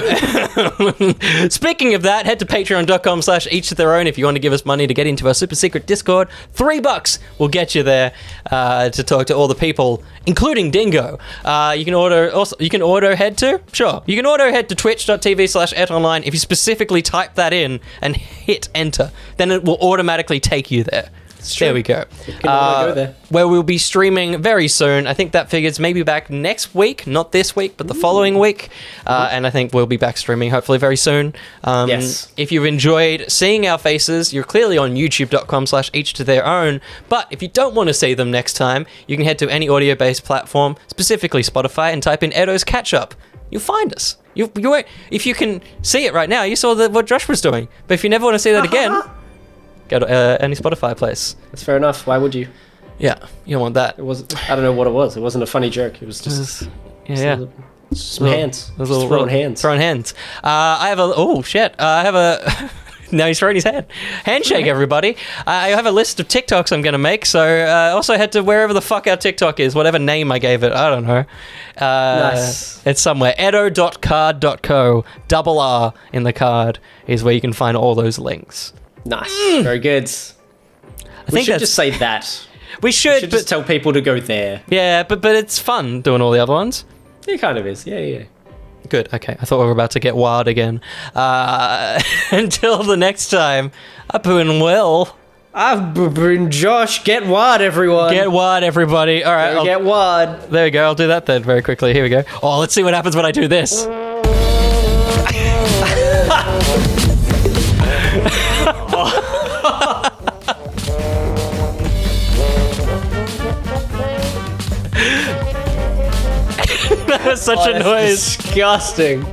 Speaking of that, head to patreon.com/each to their own if you want to give us money to get into our super secret Discord. $3 will get you there to talk to all the people, including Dingo. You can auto head to twitch.tv/etonline. If you specifically type that in and hit enter, then it will automatically take you there. There we go. Go there. Where we'll be streaming very soon. I think that figures maybe back next week, not this week, but the following week. And I think we'll be back streaming hopefully very soon. Yes. If you've enjoyed seeing our faces, you're clearly on youtube.com/each to their own. But if you don't want to see them next time, you can head to any audio-based platform, specifically Spotify, and type in ETTO's Catch Up. You'll find us. You if you can see it right now, you saw what Josh was doing. But if you never want to see that again... Go to any Spotify place. That's fair enough. Why would you? Yeah, you don't want that. It wasn't. I don't know what it was. It wasn't a funny joke. It was just some hands. Just throwing hands. Throwing hands. I have a. Oh shit! I have a. Now he's throwing his hand. Handshake, everybody. I have a list of TikToks I'm going to make, so also head to wherever the fuck our TikTok is, whatever name I gave it. I don't know. Nice. It's somewhere. etto.card.co. Double R in the card is where you can find all those links. Nice. Very good. We should just say that. We should just tell people to go there. Yeah, but it's fun doing all the other ones. It kind of is. Yeah. Good. Okay. I thought we were about to get wild again. Until the next time, I've been Will. I've been Josh. Get wild, everyone. Get wild, everybody. All right. Get wild. There we go. I'll do that then very quickly. Here we go. Oh, let's see what happens when I do this. That was such a noise. Disgusting.